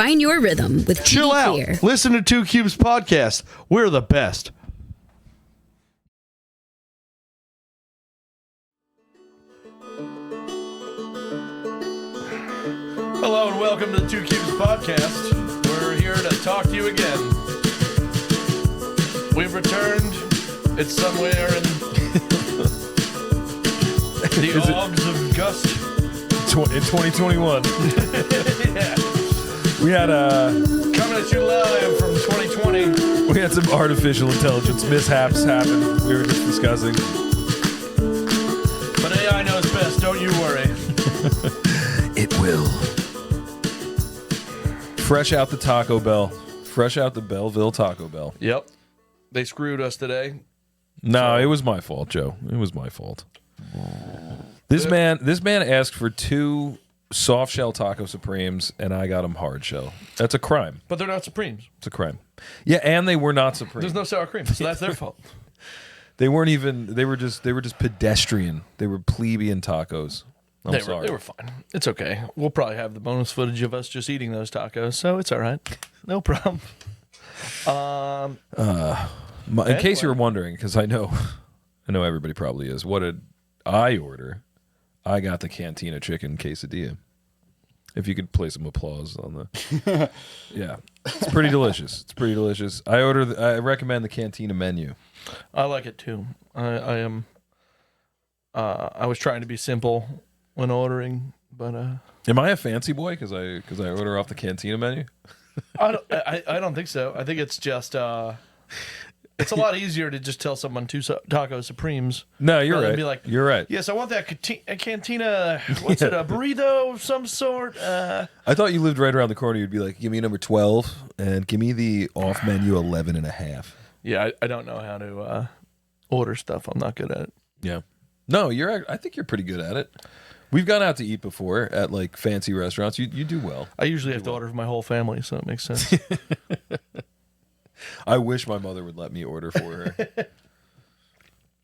Find your rhythm with Chill TD out. Clear. Listen to Two Cubes podcast. We're the best. Hello and welcome to the Two Cubes podcast. We're here to talk to you again. We've returned. It's somewhere in the Augs of Gust. In 2021. Yeah. We had Coming at you live from 2020. we had some artificial intelligence mishaps happen. We were just discussing. But AI knows best, don't you worry. It will. Fresh out the Taco Bell. Fresh out the Belleville Taco Bell. Yep. They screwed us today. No, it was my fault, Joe. It was my fault. This man asked for 2 soft shell taco supremes, and I got him hard shell. That's a crime. But they're not Supremes. It's a crime. Yeah, and they were not supreme. There's no sour cream, so that's their fault. They weren't even. They were just pedestrian. They were plebeian tacos. I'm sorry. They were fine. It's okay. We'll probably have the bonus footage of us just eating those tacos, so it's all right. No problem. In case you were wondering, because I know everybody probably is. What did I order? I got the Cantina chicken quesadilla. If you could play some applause on the, yeah, it's pretty delicious. It's pretty delicious. I recommend the Cantina menu. I like it too. I was trying to be simple when ordering, but Am I a fancy boy because I order off the Cantina menu? I don't think so. I think it's just it's a lot easier to just tell someone 2 taco supremes. No, you're rather than right. Be like, you're right. Yes, I want that cantina. What's it? A burrito of some sort. I thought you lived right around the corner. You'd be like, give me number 12 and give me the off menu 11 and a half. Yeah, I don't know how to order stuff. I'm not good at it. Yeah. No, I think you're pretty good at it. We've gone out to eat before at like fancy restaurants. You do well. I usually have to order for my whole family, so it makes sense. I wish my mother would let me order for her.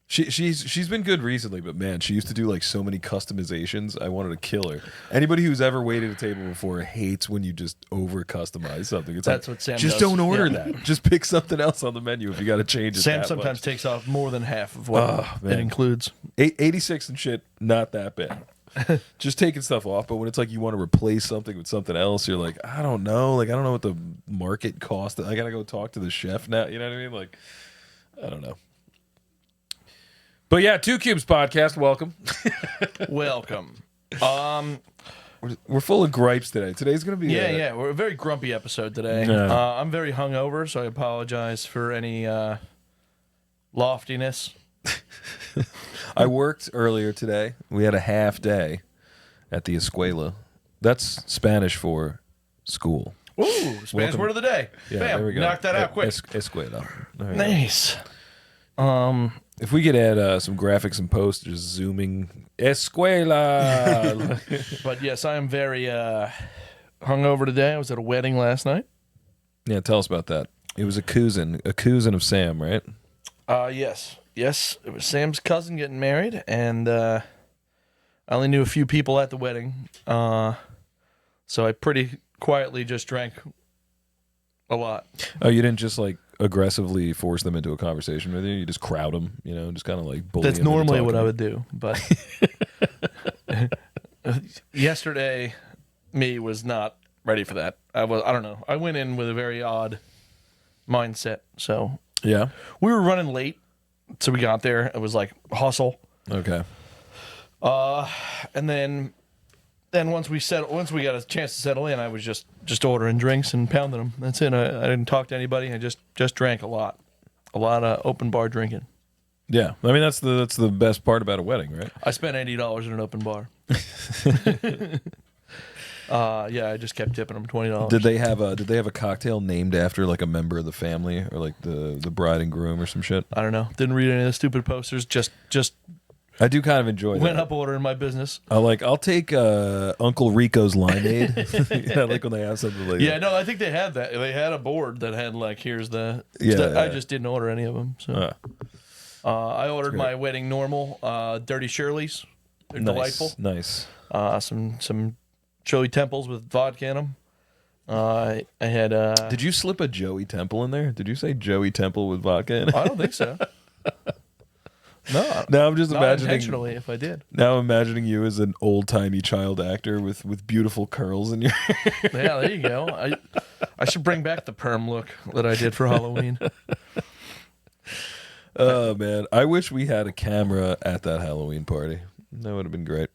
She's been good recently, but man, she used to do like so many customizations. I wanted to kill her. Anybody who's ever waited at a table before hates when you just over customize something. It's That's like, what Sam just does. don't order Yeah. that. Just pick something else on the menu if you got to change it. Sam that sometimes much. takes off more than half of what it man. includes. 86 and shit, not that bad. Just taking stuff off, but when it's like you want to replace something with something else, you're like, I don't know. Like, I don't know what the market cost. I got to go talk to the chef now. You know what I mean? Like, I don't know. But yeah, Two Cubes podcast. Welcome. Welcome. We're full of gripes today. Today's going to be Yeah. We're a very grumpy episode today. Yeah. I'm very hungover, so I apologize for any loftiness. I worked earlier today. We had a half day at the escuela. That's Spanish for school. Ooh, Spanish Welcome. word of the day. Yeah, Bam, there we go. knock that out quick. Escuela. There we go. Nice. If we could add some graphics and post, just zooming escuela. But yes, I am very hungover today. I was at a wedding last night. Yeah, tell us about that. It was a cousin of Sam, right? Yes, it was Sam's cousin getting married, and I only knew a few people at the wedding, so I pretty quietly just drank a lot. Oh, you didn't just like aggressively force them into a conversation with you? You just crowd them, just kind of like bully That's them into normally what talking. I would do, but yesterday, me was not ready for that. I don't know. I went in with a very odd mindset, so Yeah. we were running late. So we got there. It was like hustle. Okay. And then once we got a chance to settle in, I was just ordering drinks and pounding them. That's it. I didn't talk to anybody. I just drank a lot of open bar drinking. Yeah. I mean, that's the best part about a wedding, right? I spent $80 in an open bar. Yeah, I just kept tipping them $20. Did they have a cocktail named after like a member of the family or like the bride and groom or some shit? I don't know. Didn't read any of the stupid posters. Just I do kind of enjoy went that. up ordering my business. I'll take Uncle Rico's limeade. Yeah, like when they have something like Yeah, that. no, I think they had that. They had a board that had like, here's the Yeah, stuff. I yeah. just didn't order any of them. So I ordered my wedding normal dirty Shirleys. They're delightful. Nice. Some chili temples with vodka in them, I had. Did you slip a Joey Temple in there? Did you say Joey Temple with vodka in it? I don't think so. No. Now I'm just not imagining. intentionally, if I did. Now I'm imagining you as an old timey child actor with beautiful curls in your. Yeah, there you go. I should bring back the perm look that I did for Halloween. Oh man, I wish we had a camera at that Halloween party. That would have been great.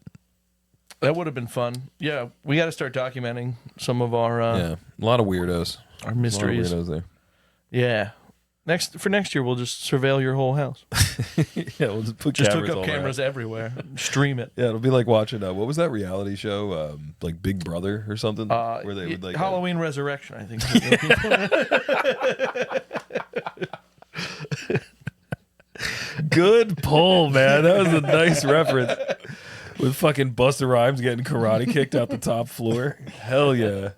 That would have been fun. Yeah, we got to start documenting some of our Yeah, a lot of weirdos. our mysteries. A lot of weirdos there. Yeah. For next year, we'll just surveil your whole house. Yeah, we'll just put Just cameras hook up all cameras around. everywhere. Stream it. Yeah, it'll be like watching what was that reality show, like Big Brother or something, where they would like Halloween Resurrection, I think. Good pull, man. That was a nice reference. With fucking Busta Rhymes getting karate kicked out the top floor. Hell yeah.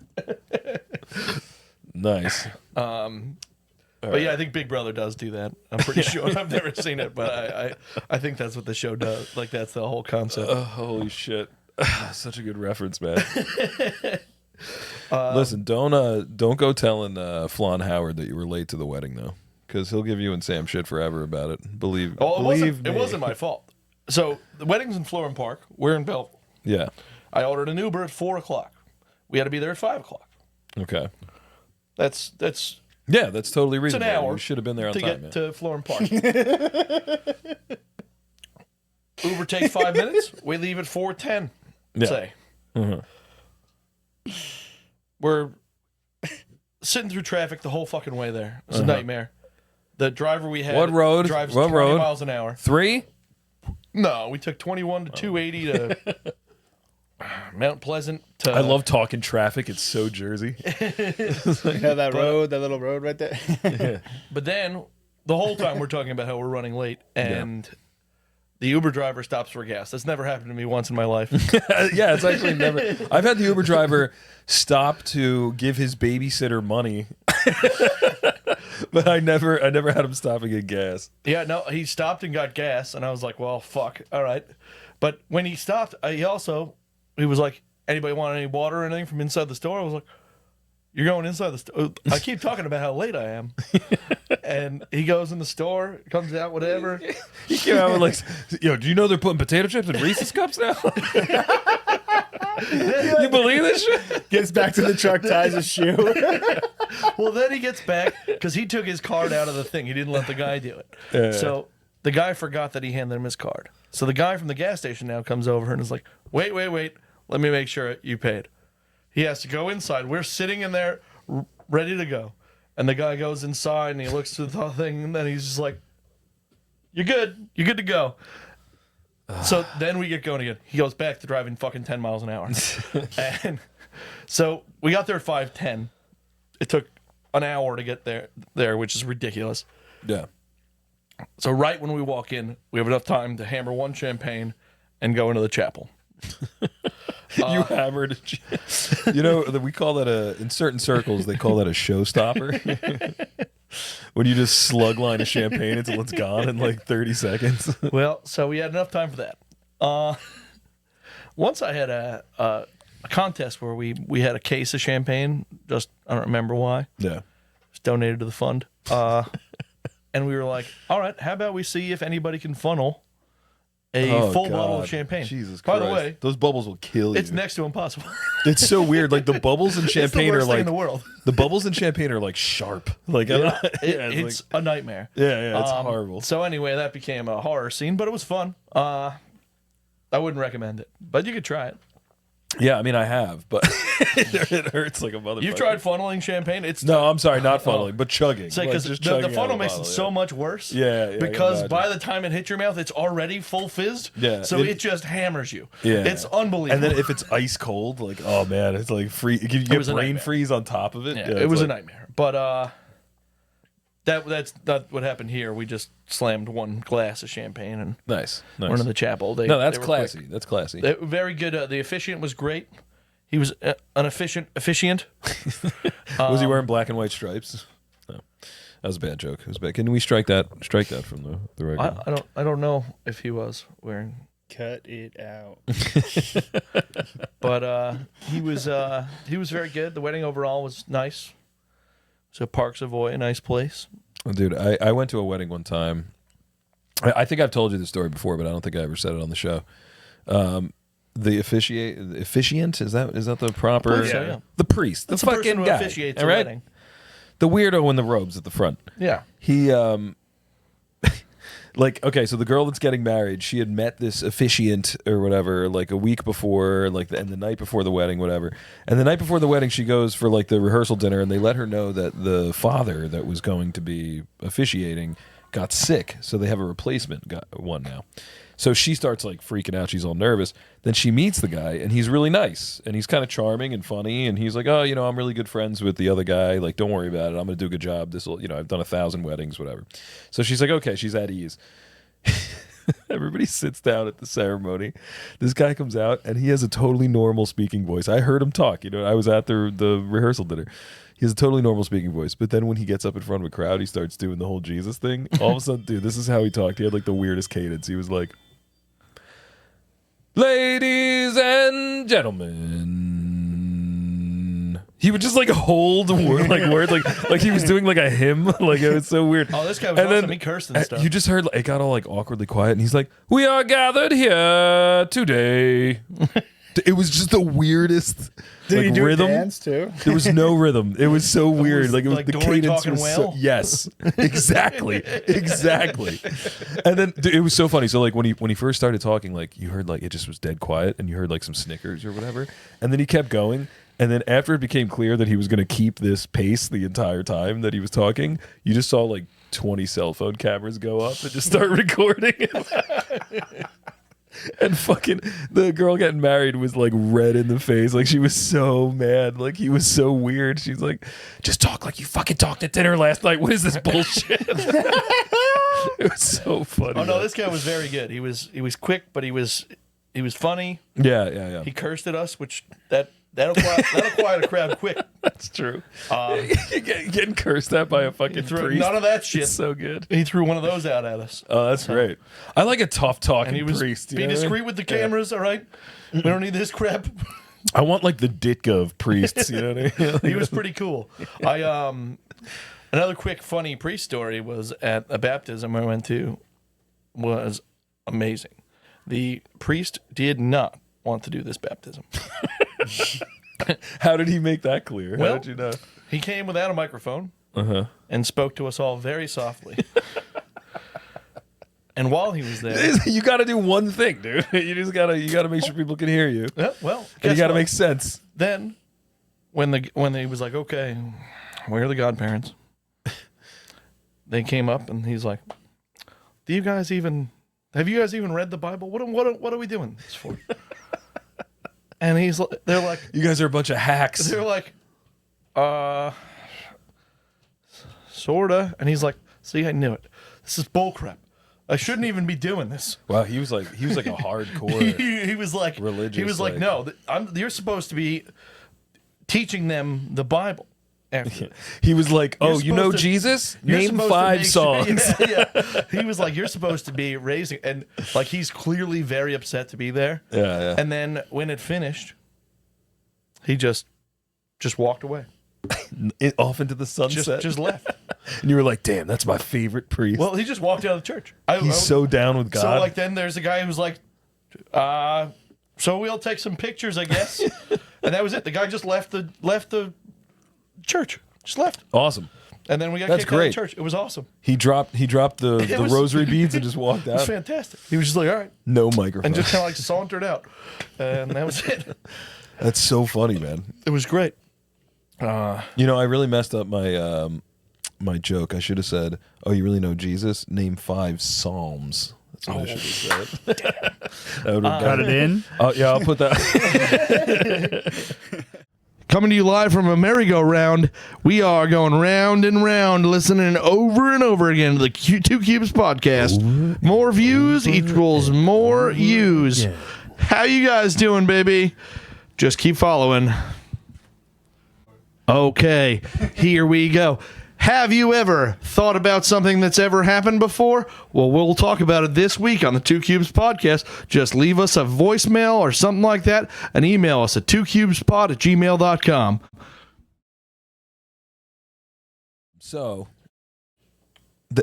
Nice. But yeah, I think Big Brother does do that. I'm pretty sure. I've never seen it, but I think that's what the show does. Like, that's the whole concept. Holy shit. Such a good reference, man. Listen, don't go telling Flan Howard that you were late to the wedding, though. Because he'll give you and Sam shit forever about it. Believe me. It wasn't my fault. So the wedding's in Florham Park. We're in Belleville. Yeah. I ordered an Uber at 4 o'clock. We had to be there at 5 o'clock. Okay. That's Yeah, that's totally it's an reasonable. hour. You should have been there on to time, get man. to Florham Park. Uber takes 5 minutes. We leave at 4:10. Yeah. Say Uh-huh. we're sitting through traffic the whole fucking way there. It's a nightmare. The driver we had What road? drives What 20 road? miles an hour. 3? No, we took 21 to 280 to Mount Pleasant. To, I love talking traffic. It's so Jersey. Yeah, that little road right there. But then the whole time we're talking about how we're running late, and the Uber driver stops for gas. That's never happened to me once in my life. Yeah, it's actually never. I've had the Uber driver stop to give his babysitter money, but I never had him stop and get gas. Yeah, no, he stopped and got gas, and I was like, well, fuck, all right. But when he stopped, he was like, anybody want any water or anything from inside the store? I was like, you're going inside the store? I keep talking about how late I am. And he goes in the store, comes out, whatever. He came out with like, yo, do you know they're putting potato chips in Reese's cups now? You believe this shit? Gets back to the truck, ties his shoe. Well, then he gets back because he took his card out of the thing. He didn't let the guy do it. Yeah. So the guy forgot that he handed him his card. So the guy from the gas station now comes over and is like, wait. Let me make sure you paid. He has to go inside. We're sitting in there ready to go. And the guy goes inside and he looks through the thing and then he's just like, you're good. You're good to go. So then we get going again. He goes back to driving fucking 10 miles an hour. And so we got there at 5:10. It took an hour to get there, which is ridiculous. Yeah. So right when we walk in, we have enough time to hammer one champagne and go into the chapel. You hammered. You know, we call that in certain circles, they call that a showstopper. When you just slug line a champagne until it's gone in like 30 seconds. Well, so we had enough time for that. Once I had a contest where we had a case of champagne. Just, I don't remember why. Yeah. It's donated to the fund. And we were like, all right, how about we see if anybody can funnel a full bottle of champagne. Jesus By Christ. the way, those bubbles will kill you. it's next to impossible. It's so weird. Like the bubbles in champagne it's the are worst thing like in the world. the bubbles in champagne are like sharp. Like It's a nightmare. Yeah, it's horrible. So anyway, that became a horror scene, but it was fun. I wouldn't recommend it, but you could try it. Yeah, I mean I have, but it hurts like a motherfucker. You've tried funneling champagne? It's No, I'm sorry, not funneling, but chugging. because just the chugging funnel out of a makes it bottle, so yeah. much worse. Yeah, I can because imagine. by the time it hits your mouth, it's already full fizzed. Yeah, So it just hammers you. Yeah. It's unbelievable. And then if it's ice cold, like oh man, it's like free. You get was a brain nightmare. freeze on top of it. yeah, Yeah, it was like, a nightmare. But that's not what happened here. We just slammed one glass of champagne and nice. went in the chapel. No, that's they were classy. quick. That's classy. They were very good. The officiant was great. He was an officiant. Was he wearing black and white stripes? No, that was a bad joke. It was bad. Can we strike that from the record? I don't know if he was wearing. Cut it out. But he was very good. The wedding overall was nice. So Park Savoy, a nice place. Oh, dude, I went to a wedding one time. I think I've told you the story before, but I don't think I ever said it on the show. The officiant, is that the proper? So, The priest, That's the the person fucking who guy, officiates all the right? wedding. The weirdo in the robes at the front. Yeah. He like, okay, so the girl that's getting married, she had met this officiant or whatever like a week before, like and the night before the wedding, whatever. And the night before the wedding, she goes for like the rehearsal dinner, and they let her know that the father that was going to be officiating got sick, so they have a replacement one now. So she starts like freaking out. She's all nervous. Then she meets the guy, and he's really nice, and he's kind of charming and funny. And he's like, "Oh, I'm really good friends with the other guy. Like, don't worry about it. I'm gonna do a good job. This will, I've done 1,000 weddings, whatever." So she's like, "Okay," she's at ease. Everybody sits down at the ceremony. This guy comes out, and he has a totally normal speaking voice. I heard him talk. I was at the rehearsal dinner. He has a totally normal speaking voice, but then when he gets up in front of a crowd, he starts doing the whole Jesus thing. All of a sudden, dude, this is how he talked. He had like the weirdest cadence. He was like, "Ladies and gentlemen." He would just like hold words like he was doing like a hymn. Like it was so weird. Oh, this guy was awesome. He cursed and stuff. You just heard it got all like awkwardly quiet, and he's like, "We are gathered here today." It was just the weirdest. Did like, he do rhythm. a dance too? There was no rhythm. It was so weird. Like it was like the Dory cadence talking was whale? yes, exactly. And then it was so funny. So like when he first started talking, like you heard like it just was dead quiet, and you heard like some snickers or whatever, and then he kept going. And then after it became clear that he was going to keep this pace the entire time that he was talking, you just saw like 20 cell phone cameras go up and just start recording. And fucking the girl getting married was like red in the face. Like she was so mad. Like he was so weird. She's like, "Just talk like you fucking talked at dinner last night. What is this bullshit?" It was so funny. Oh no, this guy was very good. He was quick, but he was funny. Yeah. He cursed at us, which that'll quiet a crowd quick. That's true. You getting cursed at by a fucking priest. None of that shit. It's so good. He threw one of those out at us. Oh, that's great. I like a tough talking And he was priest. be discreet with the cameras, all right? We don't need this crap. I want like the Ditka of priests. You know what I mean? He was pretty cool. Another quick funny priest story was at a baptism I went to was amazing. The priest did not want to do this baptism. How did he make that clear? Well, How did you know? He came without a microphone and spoke to us all very softly. And while he was there, You got to do one thing, dude. You gotta make sure people can hear you. well, And you got to what? make sense. Then, when he was like, "Okay, where are the godparents?" They came up, and he's like, have you guys even read the Bible? What are we doing this for?" And they're like, You guys are a bunch of hacks. they're like, sorta. And he's like, "See, I knew it. This is bullcrap. I shouldn't even be doing this." Wow, he was like a hardcore. he was like religious, He was like, like- "No, you're supposed to be teaching them the Bible." After this. He was like, "Oh, You're you know supposed to- Jesus? You're Name supposed to 5 make songs." Sure, yeah. He was like, "You're supposed to be raising," and like he's clearly very upset to be there. Yeah. And then when it finished, he just walked away. Off into the sunset. Just left. And you were like, "Damn, that's my favorite priest." Well, he just walked out of the church. He's so down with God. So like then there's a guy who's like, so we'll take some pictures, I guess. And that was it. The guy just left the church. Just left. Awesome. And then we got That's kicked out of great. the church. It was awesome. He dropped the was- rosary beads and just walked It was out. fantastic. He was just like, "All right." No microphone. And just kind of like sauntered out. And that was it. That's so funny, man. It was great. I really messed up my my joke. I should have said, "Oh, you really know Jesus? Name 5 psalms." That's what I should have said. That would have Got it in. Oh yeah, I'll put that. Coming to you live from a merry-go-round, we are going round and round, listening over and over again to the Two Cubes podcast. More views equals more use. How you guys doing, baby? Just keep following. Okay, here we go. Have you ever thought about something that's ever happened before? Well, we'll talk about it this week on the 2 Cubes podcast. Just leave us a voicemail or something like that and email us at 2cubespod@gmail.com. So,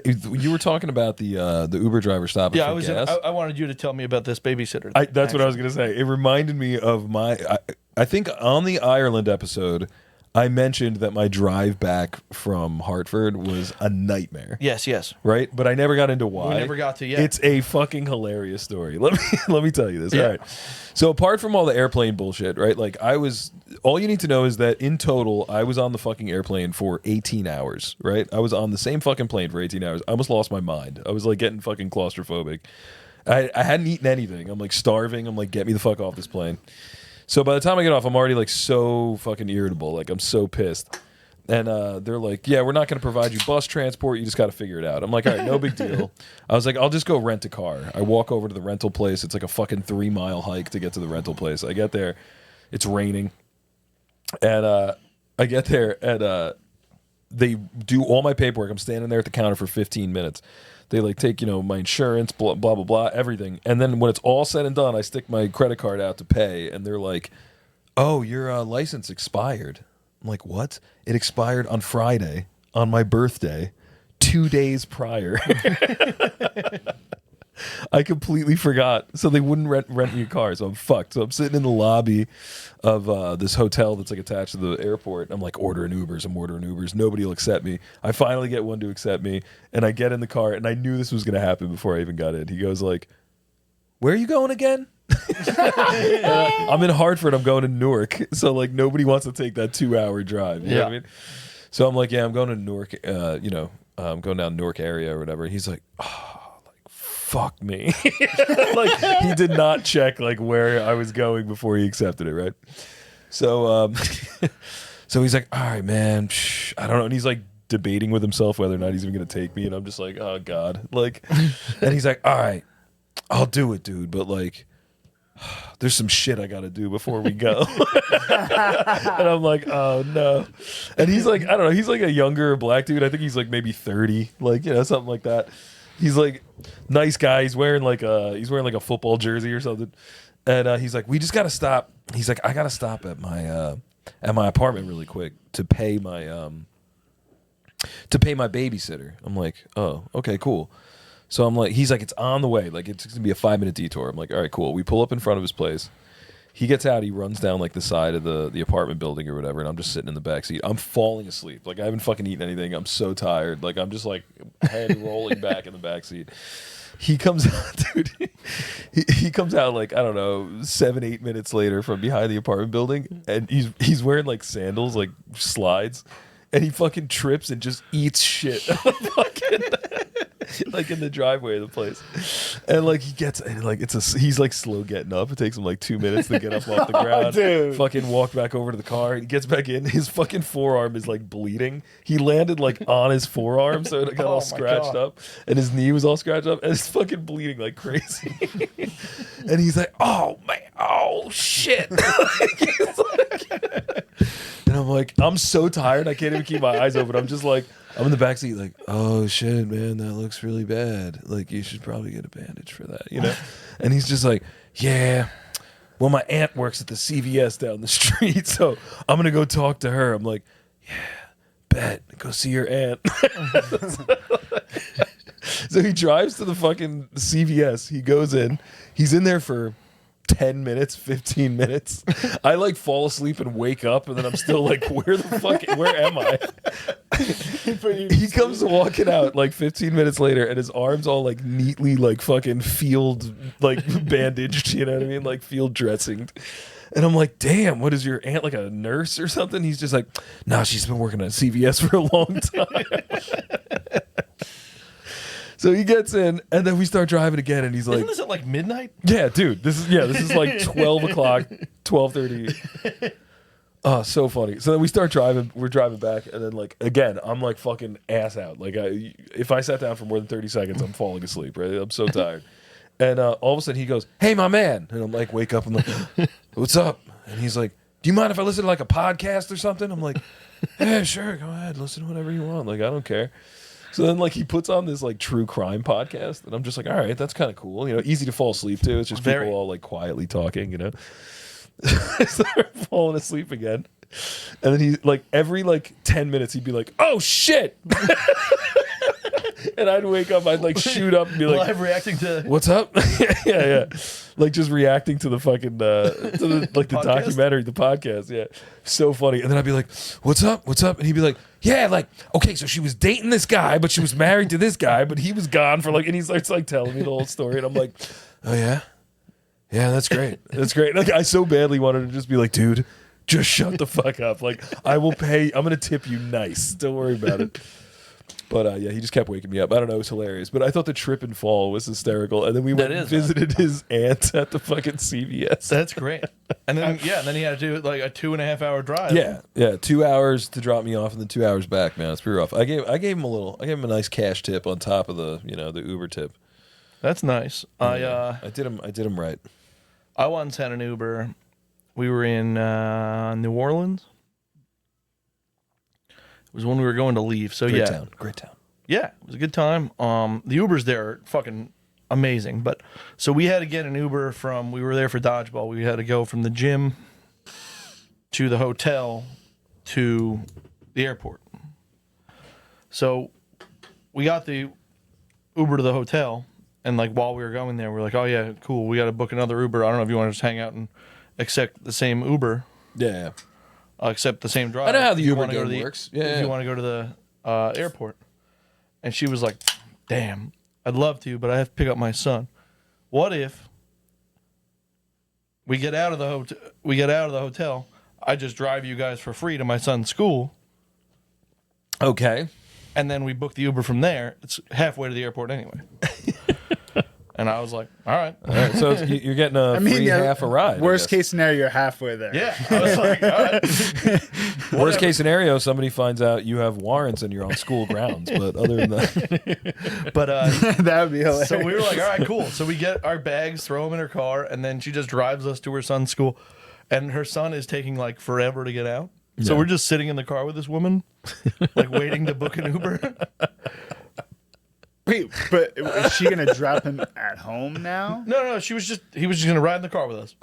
you were talking about the Uber driver stopping for gas. I wanted you to tell me about this babysitter. That's what I was going to say. It reminded me of I think on the Ireland episode, I mentioned that my drive back from Hartford was a nightmare. Yes. Right? But I never got into why. We never got to yet. It's a fucking hilarious story. Let me tell you this. Yeah. All right. So apart from all the airplane bullshit, right? Like all you need to know is that in total, I was on the fucking airplane for 18 hours, right? I was on the same fucking plane for 18 hours. I almost lost my mind. I was like getting fucking claustrophobic. I hadn't eaten anything. I'm like starving. I'm like, get me the fuck off this plane. So by the time I get off, I'm already like so fucking irritable. Like I'm so pissed. And they're like, yeah, we're not going to provide you bus transport. You just got to figure it out. I'm like, all right, no big deal. I was like, I'll just go rent a car. I walk over to the rental place. It's like a fucking 3-mile hike to get to the rental place. I get there. It's raining. And I get there and they do all my paperwork. I'm standing there at the counter for 15 minutes. They like take, my insurance, blah, blah, blah, blah, everything. And then when it's all said and done, I stick my credit card out to pay. And they're like, oh, your license expired. I'm like, what? It expired on Friday, on my birthday, 2 days prior. I completely forgot. So they wouldn't rent me a car. So I'm fucked. So I'm sitting in the lobby of this hotel that's like attached to the airport. I'm like ordering Ubers. I'm ordering Ubers. Nobody will accept me. I finally get one to accept me. And I get in the car. And I knew this was going to happen before I even got in. He goes like, where are you going again? I'm in Hartford. I'm going to Newark. So like nobody wants to take that 2-hour drive. You know what I mean? So I'm like, yeah, I'm going to Newark. I'm going down Newark area or whatever. He's like, oh. Fuck me. Like he did not check like where I was going before he accepted it, right? So so he's like, all right, man, I don't know. And he's like debating with himself whether or not he's even gonna take me. And I'm just like, oh God. Like, and he's like, all right, I'll do it, dude, but like there's some shit I gotta do before we go. And I'm like, oh no. And he's like, I don't know, he's like a younger black dude. I think he's like maybe 30, like, something like that. He's like nice guy. He's wearing like a football jersey or something. And he's like, we just gotta stop. He's like, I gotta stop at my apartment really quick to pay my babysitter. I'm like, oh, okay, cool. So I'm like, he's like, it's on the way. Like it's gonna be a 5-minute detour. I'm like, all right, cool. We pull up in front of his place. He gets out, he runs down like the side of the apartment building or whatever, and I'm just sitting in the back seat. I'm falling asleep. Like I haven't fucking eaten anything. I'm so tired. Like I'm just like head rolling back in the back seat. He comes out, dude. He comes out like, I don't know, 7-8 minutes later from behind the apartment building, and he's wearing like sandals, like slides, and he fucking trips and just eats shit. Like in the driveway of the place, and like he gets, and like he's like slow getting up. It takes him like 2 minutes to get up off the ground. Dude. Fucking walk back over to the car. He gets back in. His fucking forearm is like bleeding. He landed like on his forearm, so it got all scratched up, and his knee was all scratched up, and it's fucking bleeding like crazy. And he's like, "Oh man, oh shit!" And I'm like, I'm so tired. I can't even keep my eyes open. I'm just like, I'm in the backseat like, oh shit, man, that looks really bad. Like you should probably get a bandage for that, And he's just like, yeah, well, my aunt works at the CVS down the street, so I'm gonna go talk to her. I'm like, yeah, bet, go see your aunt. So he drives to the fucking CVS. He goes in. He's in there for 10 minutes, 15 minutes. I like fall asleep and wake up, and then I'm still like, where am I? He comes walking out like 15 minutes later, and his arm's all like neatly like fucking field like bandaged, you know what I mean? Like field dressing. And I'm like, damn, what is your aunt, like a nurse or something? He's just like, nah, she's been working at CVS for a long time. So he gets in, and then we start driving again, and he's like, isn't this at like midnight? Yeah, dude, this is like 12 o'clock, 12:30. Oh, so funny. So then we start driving, we're driving back, and then like, again, I'm like fucking ass out. Like if I sat down for more than 30 seconds, I'm falling asleep, right? I'm so tired. And all of a sudden he goes, hey, my man. And I'm like, wake up, I'm like, what's up? And he's like, do you mind if I listen to like a podcast or something? I'm like, Yeah, sure, go ahead, listen to whatever you want. Like, I don't care. So then, like, he puts on this like true crime podcast, and I'm just like, all right, that's kind of cool. You know, easy to fall asleep to. It's just people all like quietly talking. You know, I start falling asleep again, and then he like every like 10 minutes he'd be like, oh shit. And I'd wake up, I'd like shoot up and be like, live reacting to what's up? yeah. Like just reacting to the fucking the documentary, the podcast. Yeah. So funny. And then I'd be like, what's up? What's up? And he'd be like, yeah, like, okay, so she was dating this guy, but she was married to this guy, but he was gone for like, and he starts like telling me the whole story. And I'm like, oh yeah? Yeah, that's great. That's great. Like I so badly wanted to just be like, dude, just shut the fuck up. Like I will pay, I'm going to tip you nice. Don't worry about it. But yeah, he just kept waking me up. I don't know, it was hilarious. But I thought the trip and fall was hysterical. And then we went and visited his aunt at the fucking CVS. That's great. And then and then he had to do like a 2.5 hour drive. Yeah, 2 hours to drop me off and then 2 hours back. Man, it's pretty rough. I gave him a nice cash tip on top of the the Uber tip. That's nice. I did him right. I once had an Uber. We were in New Orleans. It was when we were going to leave. So Great town. Yeah, it was a good time. The Ubers there are fucking amazing. But so we had to get an Uber we were there for dodgeball. We had to go from the gym to the hotel to the airport. So we got the Uber to the hotel, and like while we were going there, we're like, oh yeah, cool. We got to book another Uber. I don't know if you want to just hang out and accept the same Uber. Yeah. Except the same drive. I know how the Uber game works. If you want to go to the airport. And she was like, damn, I'd love to, but I have to pick up my son. What if we get out of the hotel, I just drive you guys for free to my son's school. Okay. And then we book the Uber from there. It's halfway to the airport anyway. And I was like, all right. So you're getting a free half a ride. Worst case scenario, you're halfway there. Yeah. I was like, all right. Worst case scenario, somebody finds out you have warrants and you're on school grounds. But other than that. But that would be hilarious. So we were like, all right, cool. So we get our bags, throw them in her car, and then she just drives us to her son's school. And her son is taking like forever to get out. So we're just sitting in the car with this woman, like waiting to book an Uber. Wait, but is she gonna drop him at home now? No, he was just gonna ride in the car with us.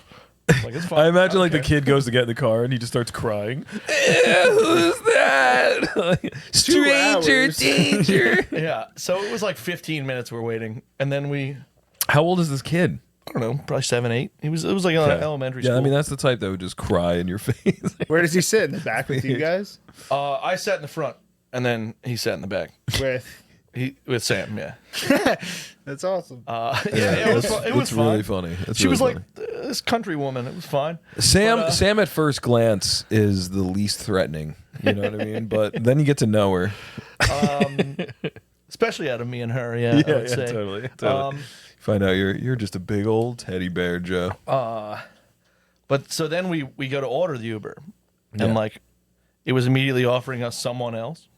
Like it's fine. I imagine like the kid goes to get in the car and he just starts crying. Who's that? Stranger danger. Yeah. So it was like 15 minutes we're waiting, and then How old is this kid? I don't know, probably 7, 8. It was like elementary school. Yeah, I mean that's the type that would just cry in your face. Where does he sit? In the back with you guys? I sat in the front, and then he sat in the back with Sam. Yeah. That's awesome. It was fun. It was really funny. She was like this country woman. It was fine. Sam at first glance is the least threatening. You know what I mean? But then you get to know her. Especially out of me and her. Yeah, I would say. Totally. Find out you're just a big old teddy bear, Joe. But so then we go to order the Uber, and like it was immediately offering us someone else.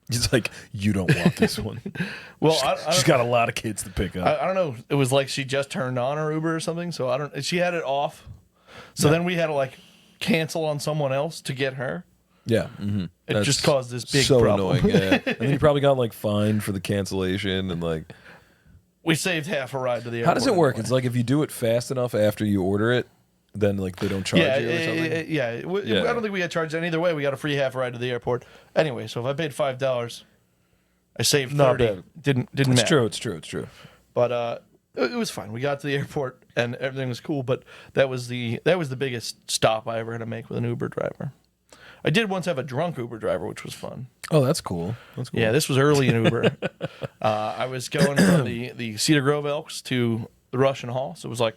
He's like, you don't want this one. Well, she's got a lot of kids to pick up. I don't know. It was like she just turned on her Uber or something. So I don't. She had it off. So then we had to like cancel on someone else to get her. Yeah, it just caused this big so problem. Annoying. Yeah, and then you probably got like fined for the cancellation and like. We saved half a ride to the airport. How does it work? It's like if you do it fast enough after you order it, then like they don't charge you or something? Yeah. I don't think we got charged. And either way, we got a free half ride to the airport. Anyway, so if I paid $5, I saved 30. Didn't matter. It's true. But it was fine. We got to the airport and everything was cool. But that was the biggest stop I ever had to make with an Uber driver. I did once have a drunk Uber driver, which was fun. Oh, that's cool. Yeah, this was early in Uber. I was going from the Cedar Grove Elks to the Russian Hall, so it was like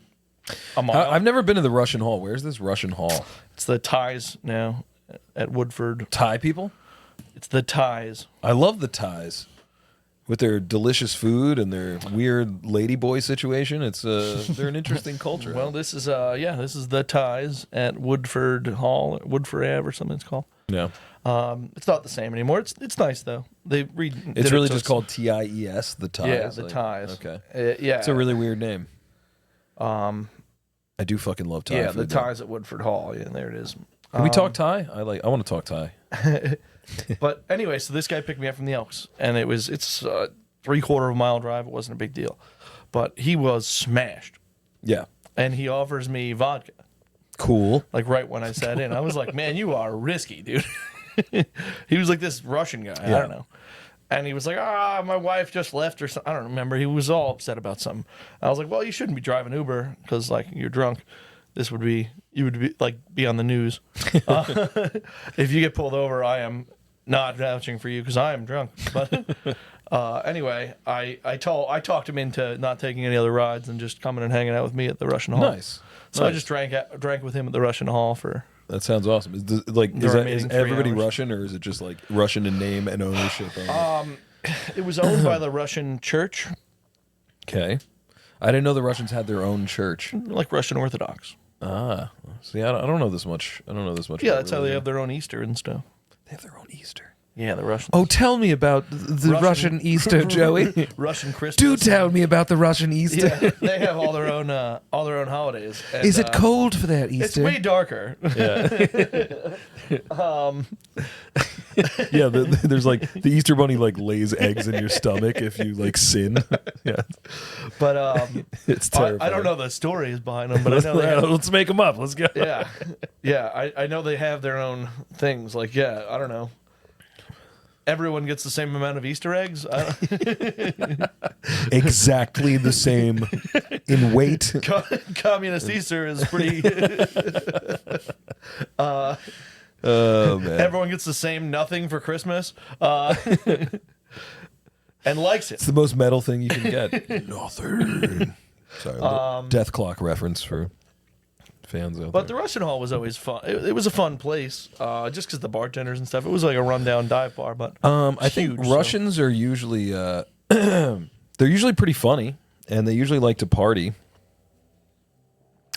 a mile. I've never been to the Russian Hall. Where's this Russian Hall? It's the TATZ now at Woodford. Thai people? It's the TATZ. I love the Thais. With their delicious food and their weird ladyboy situation, they're an interesting culture. Well, this is the TATZ at Woodford Hall, Woodford Ave or something it's called. Yeah. It's not the same anymore. It's nice though. It's really just called TIES, the TATZ. Yeah, the TATZ. Okay. Yeah. It's a really weird name. I do fucking love Thai food. The TATZ at Woodford Hall. Yeah, there it is. Can we talk Thai? I want to talk Thai. But anyway, so this guy picked me up from the Elks, and it's a 3/4 mile drive. It wasn't a big deal, but he was smashed, Yeah. and he offers me vodka. Cool. Like right when I sat in, I was like, "Man, you are risky, dude." He was like this Russian guy. I don't know. And he was like, my wife just left or something. I don't remember. He was all upset about something. I was like, well, you shouldn't be driving Uber because, like, you're drunk. You would be on the news. If you get pulled over, I am not vouching for you because I am drunk. But anyway, I talked him into not taking any other rides and just coming and hanging out with me at the Russian Hall. Nice. So I just drank with him at the Russian Hall for... That sounds awesome. Is everybody Russian, or is it just like Russian in name and ownership? It was owned by the Russian church. Okay. I didn't know the Russians had their own church. Like Russian Orthodox. Ah. See, I don't know this much. Yeah, that's how they have their own Easter and stuff. They have their own Easter. Yeah, the Russians. Oh, tell me about the Russian Easter, Joey. Russian Christmas. Do tell me about the Russian Easter. Yeah, they have all their own holidays. And, is it cold for that Easter? It's way darker. Yeah. Yeah, there's like the Easter Bunny like lays eggs in your stomach if you like sin. Yeah, but it's terrifying. I don't know the stories behind them, but I know let's make them up. Let's go. Yeah. I know they have their own things. Like, I don't know. Everyone gets the same amount of Easter eggs. Exactly the same in weight. Communist Easter is pretty. Oh man! Everyone gets the same nothing for Christmas, and likes it. It's the most metal thing you can get. Nothing. Sorry, Death Clock reference for fans out But there. the Russian Hall was always fun. It was a fun place, just because the bartenders and stuff. It was like a rundown dive bar, but I think Russians are usually they're usually pretty funny, and they usually like to party.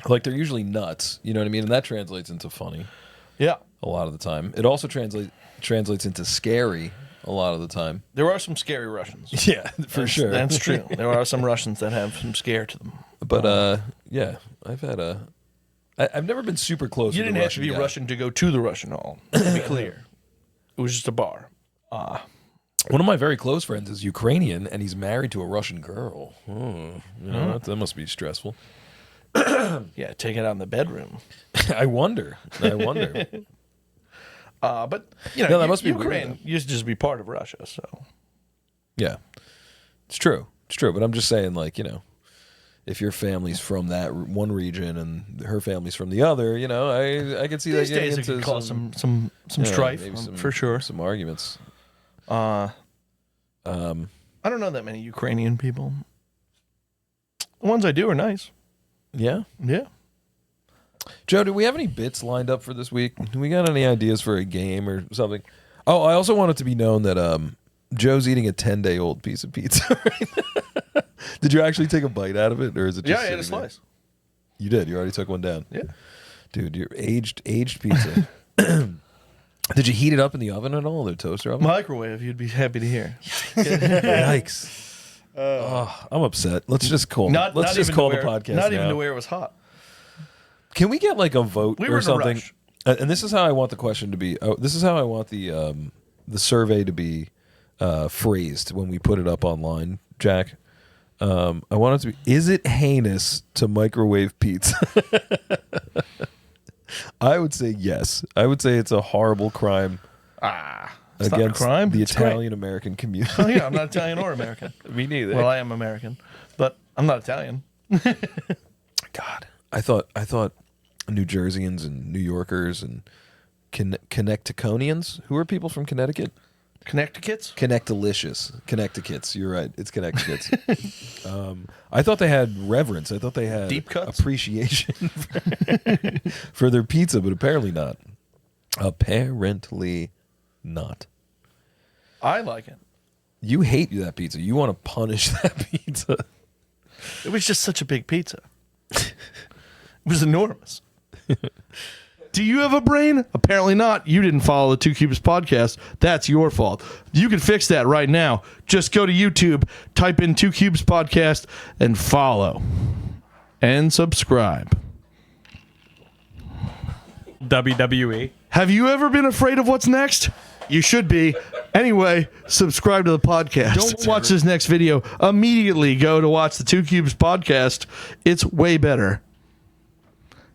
Like they're usually nuts, you know what I mean, and that translates into funny. Yeah, a lot of the time. It also translates into scary a lot of the time. There are some scary Russians. Yeah, for sure. That's true. There are some Russians that have some scare to them. But yeah, I've never been super close. You with didn't have to be guy. Russian to go to the Russian Hall. To be clear, it was just a bar. One of my very close friends is Ukrainian, and he's married to a Russian girl. That must be stressful. Yeah, take it out in the bedroom. I wonder. But that must be Ukraine weird, used to just be part of Russia, so yeah, it's true. It's true. But I'm just saying, like, if your family's from that one region and her family's from the other, I can see these that getting days it into could cause some strife, for sure. Some arguments. I don't know that many Ukrainian people. The ones I do are nice. Yeah. Yeah. Joe, do we have any bits lined up for this week? Do we got any ideas for a game or something? Oh, I also want it to be known that Joe's eating a 10-day-old piece of pizza right now. Did you actually take a bite out of it, or is it just I ate a sitting there? slice. You did? You already took one down? Yeah. Dude, you're aged pizza. Did you heat it up in the oven at all, the toaster oven? Microwave, you'd be happy to hear. Yikes. I'm upset. Let's just call the podcast Not now. even to where it was hot. Can we get like a vote We were or in a something? rush. And this is how I want the question to be. This is how I want the survey to be phrased when we put it up online, Jack. I want it to be: is it heinous to microwave pizza? I would say yes. I would say it's a horrible crime It's against not a crime. the It's great. Italian American community. Oh yeah, I'm not Italian or American. Me neither. Well, I am American, but I'm not Italian. God, I thought New Jerseyans and New Yorkers and Connecticonians, who are people from Connecticut? Connecticut's? Connecticut's. You're right. It's Connecticut's. I thought they had reverence. I thought they had Deep cuts? appreciation for their pizza, but apparently not. Apparently not. I like it. You hate that pizza. You want to punish that pizza. It was just such a big pizza. It was enormous. Do you have a brain? Apparently not. You didn't follow the Two Cubes podcast. That's your fault. You can fix that right now. Just go to YouTube, type in Two Cubes podcast, and follow. And subscribe. WWE. Have you ever been afraid of what's next? You should be. Anyway, subscribe to the podcast. Don't watch this next video. Immediately go to watch the Two Cubes podcast. It's way better.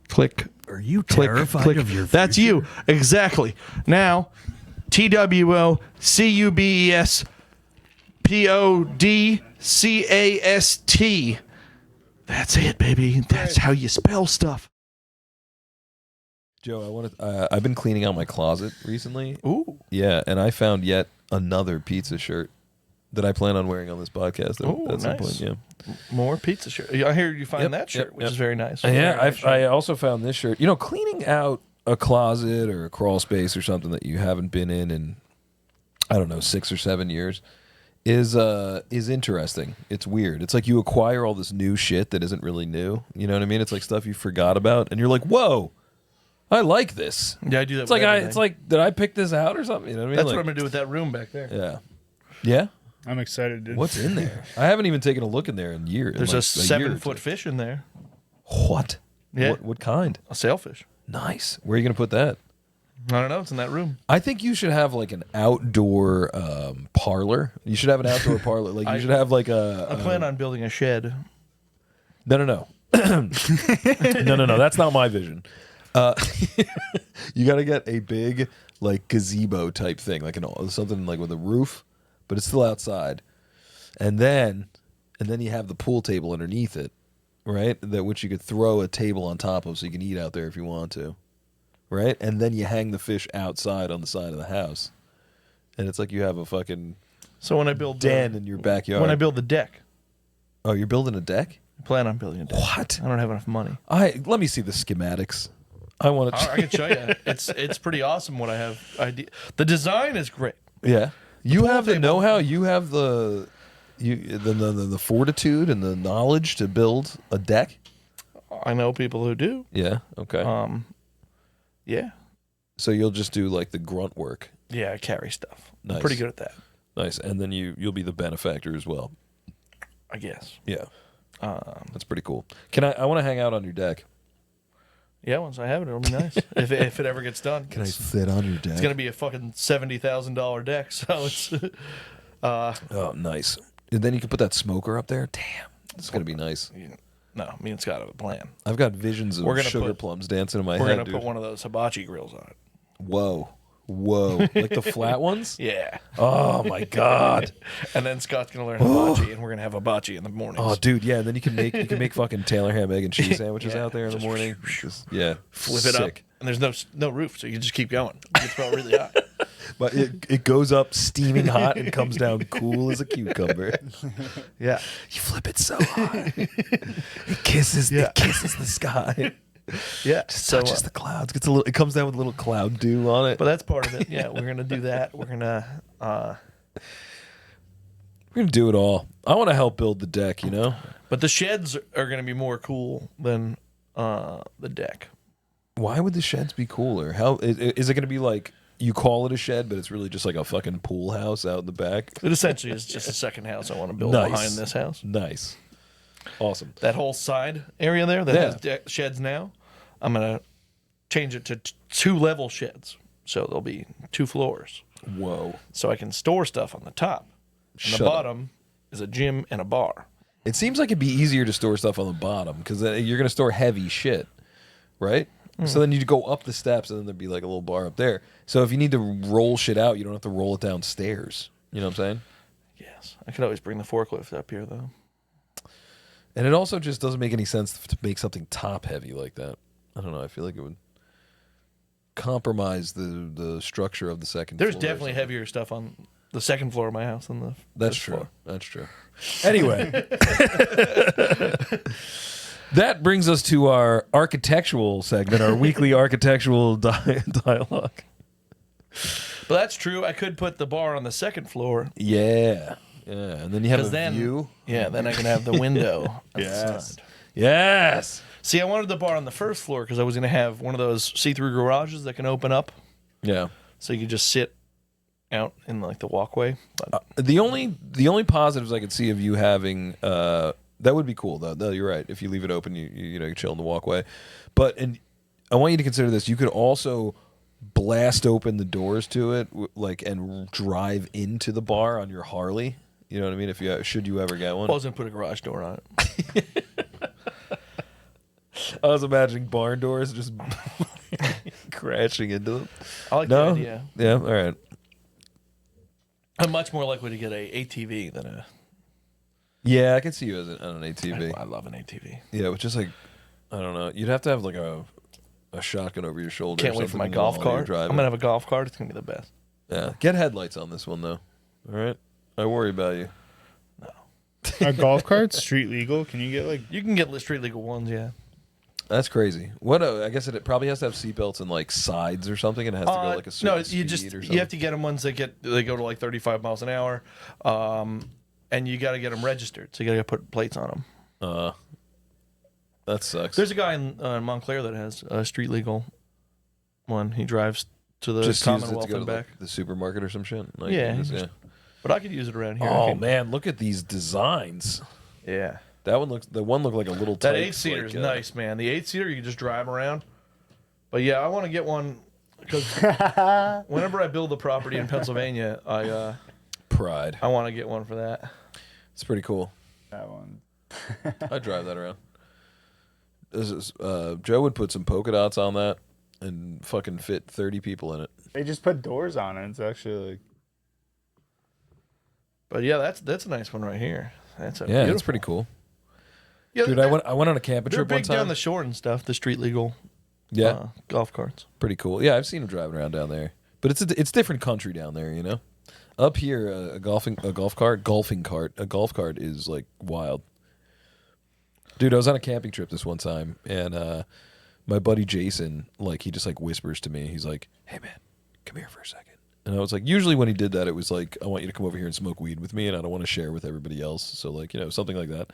Click. Are you Click. terrified Click. of your future? That's you. Exactly. Now, TWOCUBESPODCAST. That's it, baby. That's how you spell stuff. Joe, I've been cleaning out my closet recently. Ooh. Yeah, and I found yet another pizza shirt that I plan on wearing on this podcast at some point. Yeah. More pizza shirt. I hear you find Yep, that shirt, yep, which yep. is very nice. Yeah, I also found this shirt. You know, cleaning out a closet or a crawl space or something that you haven't been in, I don't know, 6 or 7 years is interesting. It's weird. It's like you acquire all this new shit that isn't really new. You know what I mean? It's like stuff you forgot about, and you're like, whoa, I like this. Yeah, I do that. It's like it's like, did I pick this out or something? You know what I mean? That's like, what I'm gonna do with that room back there. Yeah. Yeah. I'm excited, dude. What's in there? I haven't even taken a look in there in years. There's like a 7-foot fish in there. What? Yeah. What kind? A sailfish. Nice. Where are you gonna put that? I don't know. It's in that room. I think you should have like an outdoor parlor. You should have an outdoor parlor. Like you should have like a. I plan on building a shed. No. No. That's not my vision. You got to get a big like gazebo type thing, like something like with a roof, but it's still outside. And then you have the pool table underneath it, right? That which you could throw a table on top of, so you can eat out there if you want to, right? And then you hang the fish outside on the side of the house, and it's like you have a fucking So when I build den in your backyard. when I build the deck, Oh, you're building a deck? I plan on building a deck. What? I don't have enough money. Let me see the schematics. I want to. I can show you. It's pretty awesome what I have. The design is great. Yeah, you pool have the table. know-how. You have the fortitude and the knowledge to build a deck. I know people who do. Yeah. Okay. Yeah. So you'll just do like the grunt work. Yeah, I carry stuff. Nice. I'm pretty good at that, Nice, and then you'll be the benefactor as well. I guess. Yeah. That's pretty cool. I want to hang out on your deck. Yeah, once I have it, it'll be nice. if it ever gets done. Can I sit on your deck? It's gonna be a fucking $70,000 deck, so it's. Oh, nice. And then you can put that smoker up there. Damn, it's gonna be nice. No, me and Scott have a plan. I've got visions of sugar plums dancing in my We're head. gonna put one of those hibachi grills on it. Whoa, like the flat ones. Yeah. Oh my god. And then Scott's gonna learn hibachi, and we're gonna have hibachi in the mornings. Oh, dude, yeah. And then you can make fucking Taylor ham, egg, and cheese sandwiches Yeah, out there in the just morning. Yeah, flip it sick. up, and there's no roof, so you can just keep going. It gets about really hot. But it goes up steaming hot and comes down cool as a cucumber. Yeah. You flip it so hard. It kisses the sky. Yeah. Just touches the clouds. It comes down with a little cloud dew on it. But that's part of it. Yeah, we're gonna do that. We're gonna. We're gonna do it all. I want to help build the deck, you know. But the sheds are gonna be more cool than the deck. Why would the sheds be cooler? How is it gonna be like? You call it a shed, but it's really just like a fucking pool house out in the back. It essentially is just a second house I want to build Nice. behind this house. Nice. Awesome. That whole side area there that has sheds now, I'm going to change it to 2-level sheds. So there'll be 2 floors. Whoa. So I can store stuff on the top. And the bottom is a gym and a bar. It seems like it'd be easier to store stuff on the bottom because you're going to store heavy shit, right? So then you'd go up the steps and then there'd be like a little bar up there. So if you need to roll shit out, you don't have to roll it downstairs. You know what I'm saying? Yes. I could always bring the forklift up here, though. And it also just doesn't make any sense to make something top heavy like that. I don't know. I feel like it would compromise the structure of the second floor. There's definitely heavier stuff on the second floor of my house than the That's first true. floor. That's true. Anyway. That brings us to our architectural segment, our weekly architectural dialogue. But that's true. I could put the bar on the second floor. Yeah. Yeah. And then you have a view. Yeah, then I can have the window on the side. Yes. See, I wanted the bar on the first floor because I was going to have one of those see-through garages that can open up. Yeah. So you could just sit out in like the walkway. But The only positives I could see of you having that would be cool though. No, you're right. If you leave it open, you chill in the walkway. But I want you to consider this. You could also blast open the doors to it, and drive into the bar on your Harley. You know what I mean? If you should you ever get one. I was gonna put a garage door on it. I was imagining barn doors just crashing into them. I like the idea. Yeah, all right. I'm much more likely to get a ATV than a. Yeah, I can see you on an ATV. I love an ATV. Yeah, but just like, I don't know. You'd have to have like a shotgun over your shoulder. Can't wait for my golf cart. I'm gonna have a golf cart. It's gonna be the best. Yeah, get headlights on this one though. All right, I worry about you. No. Are golf carts street legal? Can you get like? You can get street legal ones, yeah. That's crazy. What? I guess it probably has to have seatbelts and like sides or something. And it has to go like a certain speed or something. You have to get them ones that go to like 35 miles an hour, and you got to get them registered. So you got to put plates on them. That sucks. There's a guy in Montclair that has a street legal one. He drives to the just Commonwealth to go and to back. Like the supermarket or some shit. Like, Yeah, but I could use it around here. Oh man, look at these designs. Yeah. The one looked like a little. That 8-seater is nice, man. The 8-seater you can just drive around. But yeah, I want to get one because whenever I build a property in Pennsylvania, I want to get one for that. It's pretty cool. That one. I drive that around. Joe would put some polka dots on that and fucking fit 30 people in it. They just put doors on it. It's actually like. But yeah, that's a nice one right here. That's it's pretty cool. Yeah, dude, I went on a camping they're trip one big time. down the shore and stuff. The street legal, golf carts. Pretty cool. Yeah, I've seen them driving around down there, but it's different country down there, you know. Up here, a golf cart is like wild. Dude, I was on a camping trip this one time, and my buddy Jason, like, he just like whispers to me. He's like, "Hey man, come here for a second." And I was like, usually when he did that, it was like, I want you to come over here and smoke weed with me, and I don't want to share with everybody else. So, like, you know, something like that.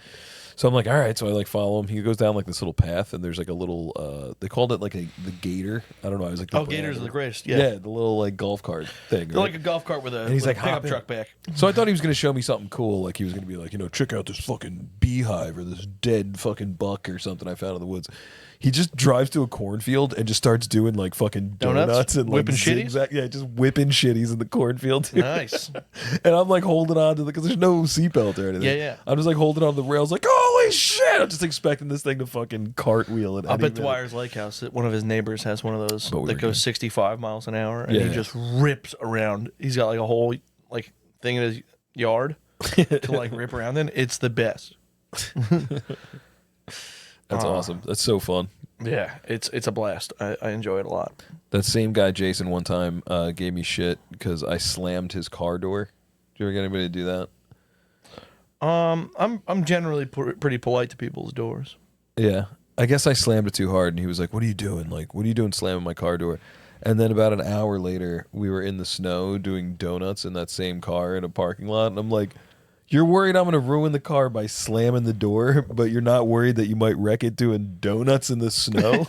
So I'm like, all right. So I like follow him. He goes down like this little path, and there's like a little, they called it like the gator. I don't know. I was like, gators are the greatest. Yeah, the little like golf cart thing. They're like a golf cart with a, and he's like, pickup truck back. So I thought he was going to show me something cool. Like he was going to be like, you know, check out this fucking beehive or this dead fucking buck or something I found in the woods. He just drives to a cornfield and just starts doing like fucking donuts and whipping like shitties. Yeah, just whipping shitties in the cornfield. Dude. Nice. And I'm like holding on to because there's no seatbelt or anything. Yeah. I'm just like holding on to the rails, like holy shit! I'm just expecting this thing to fucking cartwheel it. Up at Dwyer's Lake House, one of his neighbors has one of those that goes 65 miles an hour, and he just rips around. He's got like a whole like thing in his yard to like rip around in. It's the best. That's awesome. That's so fun. Yeah, it's a blast. I enjoy it a lot. That same guy, Jason, one time gave me shit because I slammed his car door. Did you ever get anybody to do that? I'm generally pretty polite to people's doors. Yeah. I guess I slammed it too hard, and he was like, "What are you doing? Like, what are you doing slamming my car door?" And then about an hour later, we were in the snow doing donuts in that same car in a parking lot, and I'm like, "You're worried I'm going to ruin the car by slamming the door, but you're not worried that you might wreck it doing donuts in the snow?"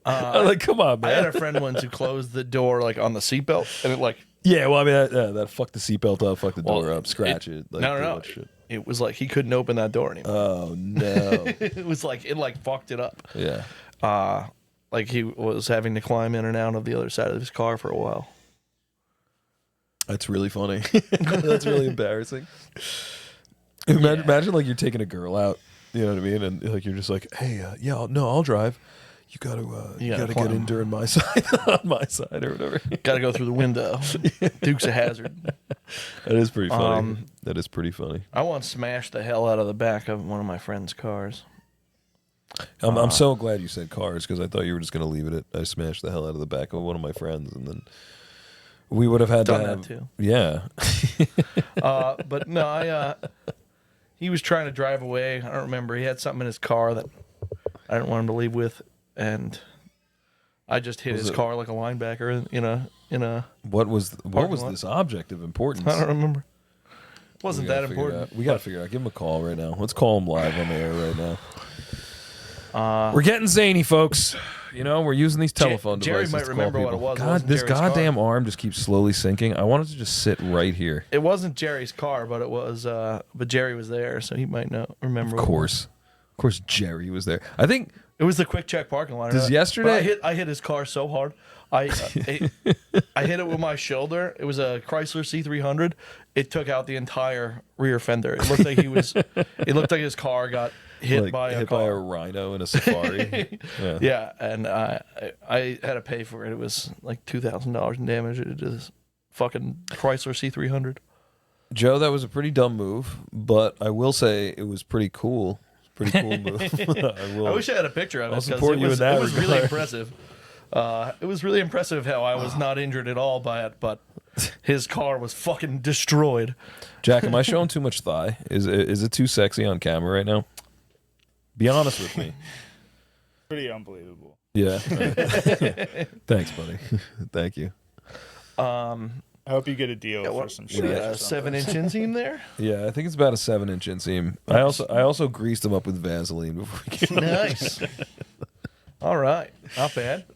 I'm like, come on, man. I had a friend once who closed the door like on the seatbelt, and it like well, I mean, that fucked the seatbelt up, fuck the door up, scratch it. Like, no. It was like he couldn't open that door anymore. Oh no! It was like it fucked it up. Yeah. Like he was having to climb in and out of the other side of his car for a while. That's really funny. That's really embarrassing. Imagine like you're taking a girl out, you know what I mean, and like you're just like, "Hey, I'll drive. You gotta get in during my side, on my side or whatever. Gotta go through the window. Duke's a hazard. That is pretty funny. That is pretty funny. I once smashed the hell out of the back of one of my friend's cars. I'm so glad you said cars because I thought you were just gonna leave it at I smashed the hell out of the back of one of my friends, and then we would have had done to have, that too. Yeah. But no, he was trying to drive away. I don't remember. He had something in his car that I didn't want him to leave with. And I just hit his car like a linebacker in a. What was this object of importance? I don't remember. It wasn't that important. We gotta figure it out. Give him a call right now. Let's call him live on the air right now. We're getting zany, folks. You know, we're using these telephone devices. Jerry might remember what it was. God, this goddamn arm just keeps slowly sinking. I wanted to just sit right here. It wasn't Jerry's car, but it was. But Jerry was there, so he might remember. Of course, Jerry was there. I think It was the quick check parking lot. Does yesterday? But I hit his car so hard. I hit it with my shoulder. It was a Chrysler C300. It took out the entire rear fender. It looked like it looked like his car got hit by a car. By a rhino in a safari. Yeah, and I had to pay for it. It was like $2,000 in damage. It is fucking Chrysler C300. Joe, that was a pretty dumb move, but I will say it was pretty cool. Pretty cool move. I wish I had a picture of it because support you in that it was really regard. impressive. It was really impressive how I was not injured at all by it, but his car was fucking destroyed. Jack, am I showing too much thigh? Is it too sexy on camera right now? Be honest with me. Pretty unbelievable. Yeah. Thanks, buddy. Thank you. I hope you get a deal for some shit. A 7-inch inseam there. Yeah, I think it's about a 7-inch inseam. I also greased them up with Vaseline before we came. Nice. All right, not bad.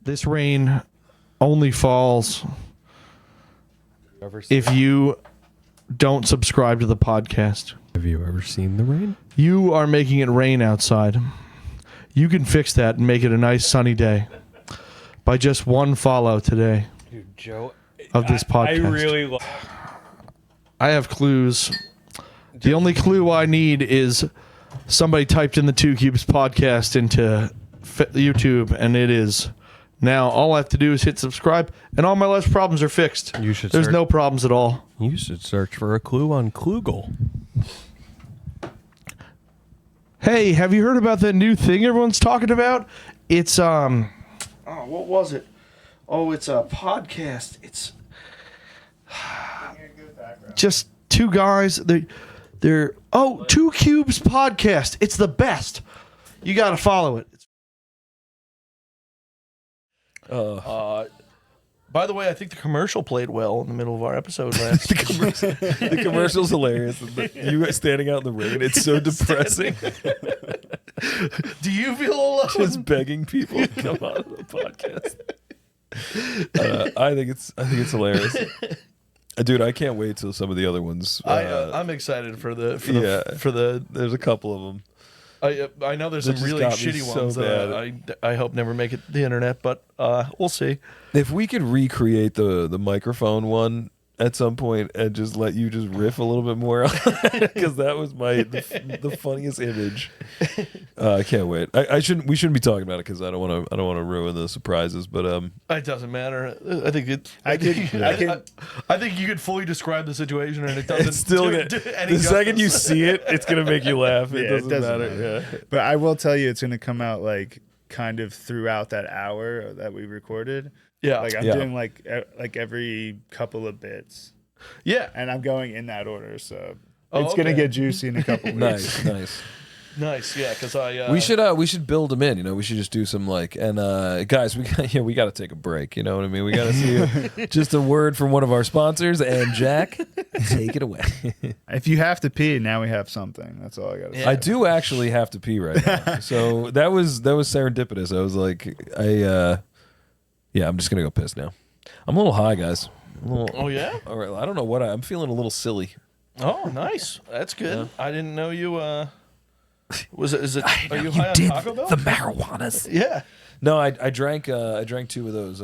This rain only falls if you don't subscribe to the podcast. Have you ever seen the rain? You are making it rain outside. You can fix that and make it a nice sunny day by just one follow today. Dude, Joe, of this podcast. I really I have clues. The only clue I need is somebody typed in the Two Cubes podcast into YouTube, and it is now. All I have to do is hit subscribe, and all my life's problems are fixed. There's no problems at all. You should search for a clue on Klugel. Hey, have you heard about that new thing everyone's talking about? It's what was it? Oh, it's a podcast. It's just two guys. They're Two Cubes podcast. It's the best. You got to follow it. By the way, I think the commercial played well in the middle of our episode last. The commercial's hilarious. You standing out in the rain, it's so depressing. Do you feel alone? Just begging people to come on the podcast. I think it's hilarious. Dude, I can't wait till some of the other ones. I'm excited for the. There's a couple of them. I know there's some really shitty ones that I hope never make it to the internet, but we'll see. If we could recreate the microphone one at some point and just let you just riff a little bit more, because that was the funniest image. I can't wait. We shouldn't be talking about it because I don't want to ruin the surprises. But it doesn't matter. I think I think you could fully describe the situation and it doesn't. It's still the second you see it, it's gonna make you laugh. It doesn't matter. Yeah. But I will tell you, it's gonna come out like kind of throughout that hour that we recorded. Yeah, like I'm doing like every couple of bits. Yeah, and I'm going in that order, so it's gonna get juicy in a couple weeks. Nice. Yeah, because we should build them in. You know, we should just do some guys, we got to take a break. You know what I mean? We got to see just a word from one of our sponsors, and Jack, take it away. If you have to pee, now we have something. That's all I got to say. I do actually have to pee right now, so that was serendipitous. I was like, I'm just gonna go piss now. I'm a little high, guys. Oh yeah. All right. I don't know what I'm feeling a little silly. Oh, nice. That's good. Yeah. I didn't know you. Is it? Are you high on did Taco Bell? The marijuanas. Yeah. No, I drank two of those.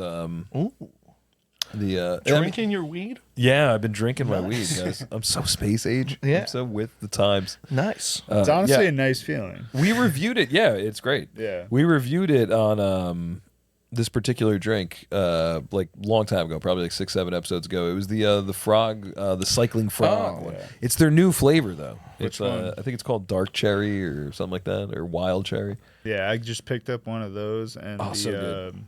Drinking your weed? Yeah, I've been drinking my weed, guys. I'm so space age. Yeah. I'm so with the times. Nice. It's honestly a nice feeling. We reviewed it. Yeah, it's great. Yeah. We reviewed it on this particular drink like long time ago, probably like 6-7 episodes ago. It was the frog, the cycling frog one. Yeah. It's their new flavor though. Which one? I think it's called dark cherry or something like that, or wild cherry. Yeah, I just picked up one of those, and so good.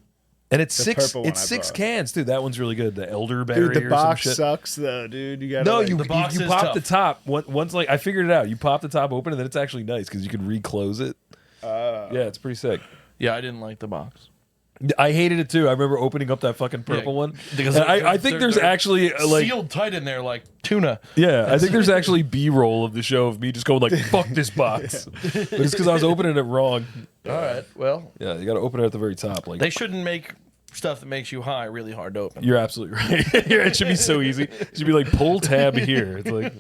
And it's six cans too. That one's really good. The elderberry. Dude, the box or some shit. sucks though, dude. You gotta you box you is pop tough. the top. Once I figured it out. You pop the top open, and then it's actually nice because you can reclose it. Yeah, it's pretty sick. Yeah, I didn't like the box. I hated it too. I remember opening up that fucking purple one because I think there's actually sealed tight in there like tuna. Yeah, I think there's actually B-roll of the show of me just going like, "Fuck this box," but it's because I was opening it wrong. All right, well, yeah, you got to open it at the very top. Like they shouldn't make stuff that makes you high really hard to open. You're absolutely right. It should be so easy. It should be like pull tab here. It's like,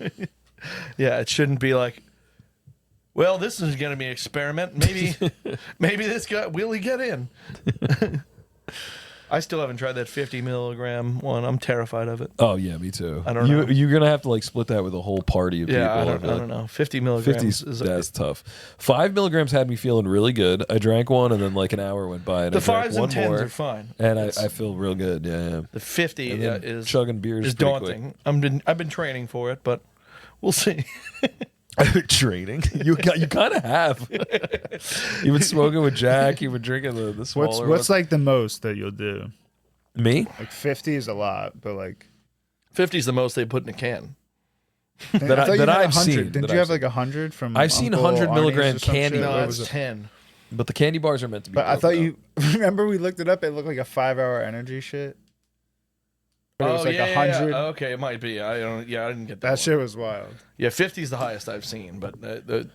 yeah, it shouldn't be like. Well, this is going to be an experiment. Maybe this guy will he get in? I still haven't tried that 50 milligram one. I'm terrified of it. Oh yeah, me too. I don't know. You're gonna have to like split that with a whole party of people. Yeah, I don't know. 50 milligrams 50's is that's tough. 5 milligrams had me feeling really good. I drank one, and then like an hour went by, and the I drank 5s one and 10s more, are fine. and I feel real good. Yeah. The 50 And then is chugging beers is pretty daunting. I've been training for it, but we'll see. Training? You kind of have. You've been smoking with Jack. You've been drinking the smaller. What's like the most that you'll do? Me? Like 50 is a lot, but like 50 is the most they put in a can. I thought you had I've 100. seen. Didn't that you I've have like 100 from? I've seen Uncle 100 Arnie's milligram or some candy shit? No, What it's was it? 10. But the candy bars are meant to be. But I broken thought up. you remember we looked it up. It looked like a 5-hour energy shit. But it was like 100. Yeah. Okay, it might be. I didn't get that. That shit was wild. Yeah, 50 is the highest I've seen, but but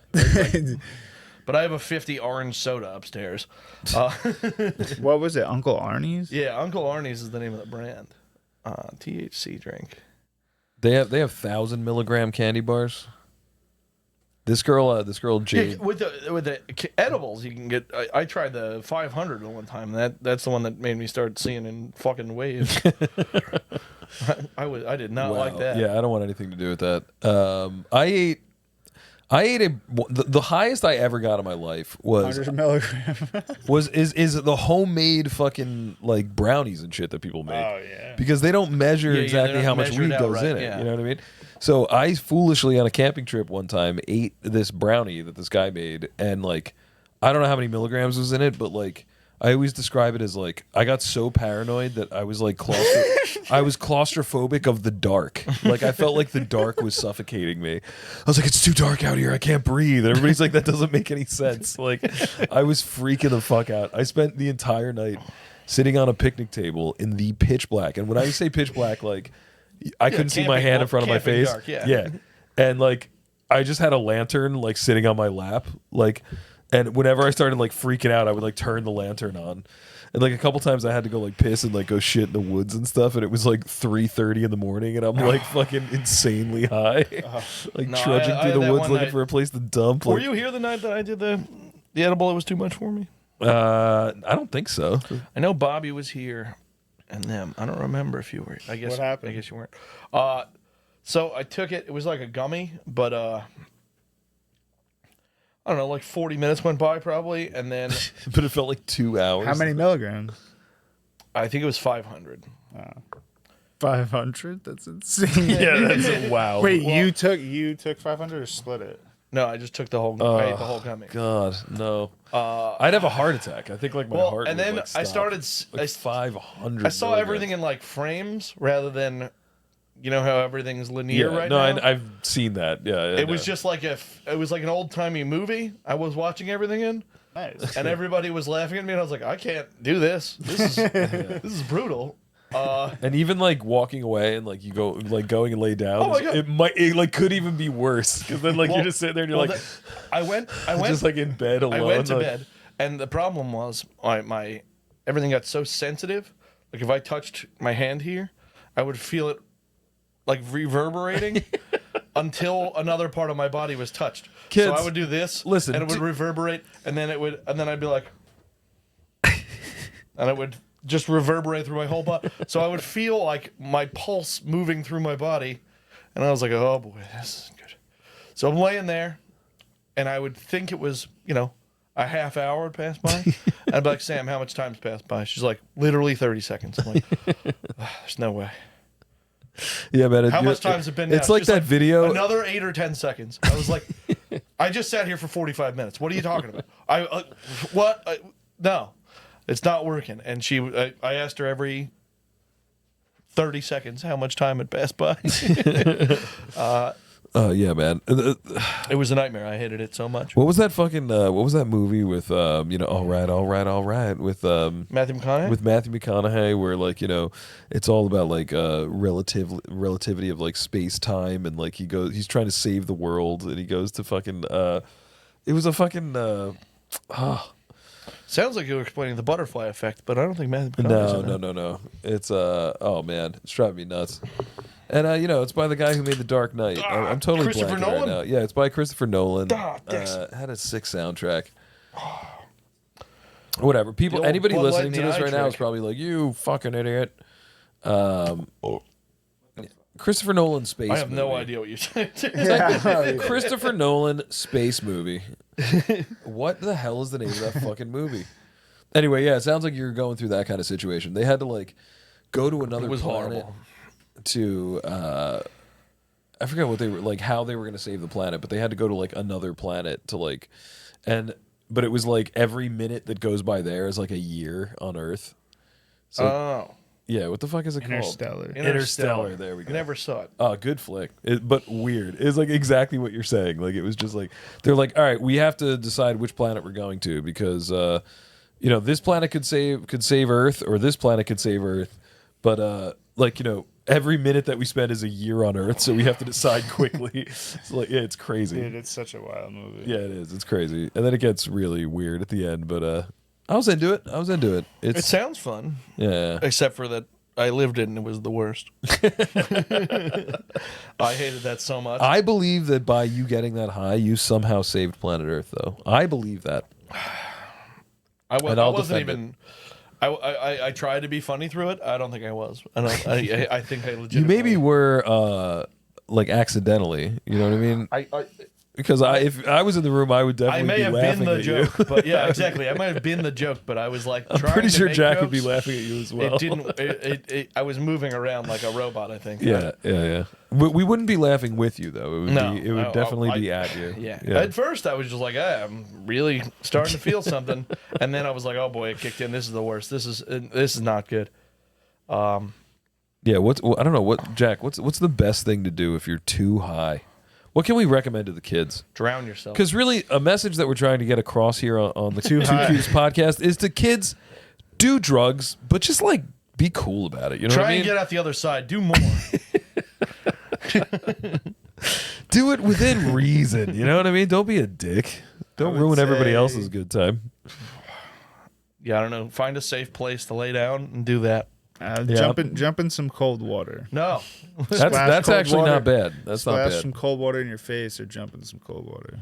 I have a 50 orange soda upstairs. What was it? Uncle Arnie's? Yeah, Uncle Arnie's is the name of the brand. THC drink. They have 1,000 milligram candy bars. This girl Jade. Yeah, with the edibles, you can get. I tried the 500 one time. That's the one that made me start seeing in fucking waves. I did not like that. Yeah, I don't want anything to do with that. I ate the highest I ever got in my life was 100 milligram. is the homemade fucking like brownies and shit that people make. Oh yeah. Because they don't measure Yeah, exactly they're how not much measured weed out goes right, in it. yeah. You know what I mean? So I foolishly on a camping trip one time ate this brownie that this guy made, and like I don't know how many milligrams was in it, but like I always describe it as like I got so paranoid that I was like I was claustrophobic of the dark. Like I felt like the dark was suffocating me. I was like, it's too dark out here. I can't breathe. And everybody's like, that doesn't make any sense. Like I was freaking the fuck out. I spent the entire night sitting on a picnic table in the pitch black. And when I say pitch black, like I couldn't see my hand in front of my face. Dark, yeah. And like I just had a lantern like sitting on my lap. Like and whenever I started like freaking out, I would like turn the lantern on. And like a couple times I had to go like piss and like go shit in the woods and stuff, and it was like 3:30 in the morning, and I'm like fucking insanely high, like No, trudging I through had the that woods one looking night. for a place to dump. Were Like, you here the night that I did the edible? It was too much for me. I don't think so. I know Bobby was here, and them. I don't remember if you were. I guess. What happened? I guess you weren't. So I took it. It was like a gummy, but I don't know, like 40 minutes went by probably, and then But it felt like 2 hours. How many milligrams? I think it was 500. 500? That's insane. Yeah, that's wow. Wait, you took 500 or split it? No, I just took the whole. I ate the whole gummy. God, no. I'd have a heart attack. I think like my heart. And would, then like, I stop. started. Like 500. I saw everything in like frames rather than, you know how everything's linear right now. I've seen that. Yeah, It was just like it was like an old timey movie. I was watching everything in, Nice. and everybody was laughing at me, and I was like, I can't do this. This is this is brutal. And even like walking away and like you go like going and lay down, Oh my God. it like could even be worse because then like Well- you're just sitting there and you're well, like I went just like in bed alone. I went to like- bed, and the problem was my everything got so sensitive. Like if I touched my hand here, I would feel it like reverberating until another part of my body was touched. Kids, so I would do this, listen, and it would reverberate, and then I'd be like, and it would just reverberate through my whole body. So I would feel like my pulse moving through my body, and I was like, oh boy, this is good. So I'm laying there, and I would think it was, a half hour would pass by. And I'd be like, Sam, how much time's passed by? She's like, literally 30 seconds. I'm like, there's no way. Yeah, man. How much time's it been now? It's like She's that video. Another 8 or 10 seconds. I was like, I just sat here for 45 minutes. What are you talking about? What? No, it's not working. And I asked her every 30 seconds how much time had passed by. Yeah, man. It was a nightmare. I hated it so much. What was that fucking? What was that movie with? All right, with Matthew McConaughey? with Matthew McConaughey, where like it's all about like relativity of like space time, and like he's trying to save the world, and he goes to fucking. It was a fucking. Sounds like you were explaining the butterfly effect, but I don't think Matthew McConaughey's in that. No. It's oh man, it's driving me nuts. And it's by the guy who made The Dark Knight. I'm totally Christopher blanking right Nolan? now. Yeah, it's by Christopher Nolan. dicks. Had a sick soundtrack. Whatever. The old Anybody Bud Light listening and to the this eye right now is trick. probably like, "You fucking idiot." Christopher Nolan space. I have no movie. idea what you're saying. Christopher Nolan space movie. What the hell is the name of that fucking movie? Anyway, yeah, it sounds like you're going through that kind of situation. They had to like go to another It was planet horrible. to I forget what they were like, how they were going to save the planet, but they had to go to like another planet to like, but it was like every minute that goes by there is like a year on Earth. So Oh. yeah, what the fuck is it Interstellar. called? Interstellar. There we go. I never saw it. Oh, good flick. But weird. It's like exactly what you're saying. Like it was just like they're like, all right, we have to decide which planet we're going to because this planet could save Earth or this planet could save Earth, but every minute that we spend is a year on Earth, so we have to decide quickly. It's like it's crazy. Dude, it's such a wild movie. Yeah, it is. It's crazy, and then it gets really weird at the end. But I was into it. It sounds fun, Yeah. except for that I lived it and it was the worst. I hated that so much. I believe that by you getting that high, you somehow saved planet Earth, though. I believe that. I and I'll wasn't defend even. I tried to be funny through it. I don't think I was. I think I legitimately. You maybe were like accidentally. You know what I mean? Because if I was in the room, I would I definitely may be have laughing been the at joke, you. but yeah, exactly. I might have been the joke, but I was like, I'm trying pretty to sure make Jack would be jokes. laughing at you as well. It didn't. I was moving around like a robot. I think. Yeah. We wouldn't be laughing with you though. It would No, it would definitely be at you. Yeah. At first, I was just like, I'm really starting to feel something, and then I was like, oh boy, it kicked in. This is the worst. This is not good. Yeah. I don't know Jack. What's the best thing to do if you're too high? What can we recommend to the kids? Drown yourself. Because really, a message that we're trying to get across here on the Two High. Cubes podcast is to kids: do drugs, but just like be cool about it. You know Try what I mean? and get out the other side. Do more. Do it within reason. You know what I mean? Don't be a dick. Don't would ruin everybody say- else's good time. Yeah, I don't know. Find a safe place to lay down and do that. Jump in some cold water. No. That's cold actually water. not bad. That's not Splash bad. some cold water in your face or jump in some cold water.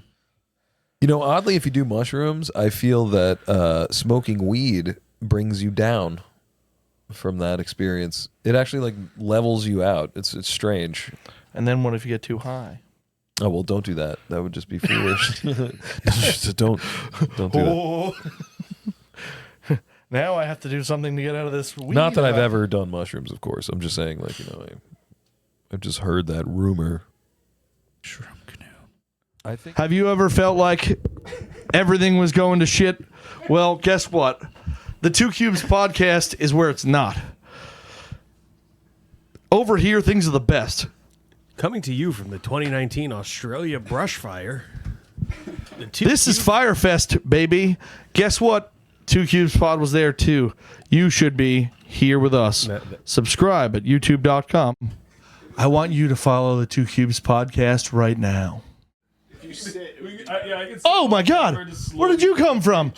Oddly, if you do mushrooms, I feel that smoking weed brings you down from that experience. It actually like levels you out. It's strange. And then what if you get too high? Oh well, don't do that. That would just be foolish. don't do that. Oh. Now I have to do something to get out of this weed. Not that I've ever done mushrooms, of course. I'm just saying, like I've just heard that rumor. Shroom canoe. I think. Have you ever felt like everything was going to shit? Well, guess what? The Two Cubes podcast is where it's not. Over here, things are the best. Coming to you from the 2019 Australia brush fire. This is Firefest, baby. Guess what? Two Cubes Pod was there too. You should be here with us. Subscribe at youtube.com. I want you to follow the Two Cubes podcast right now. Oh my God. Where did you come from?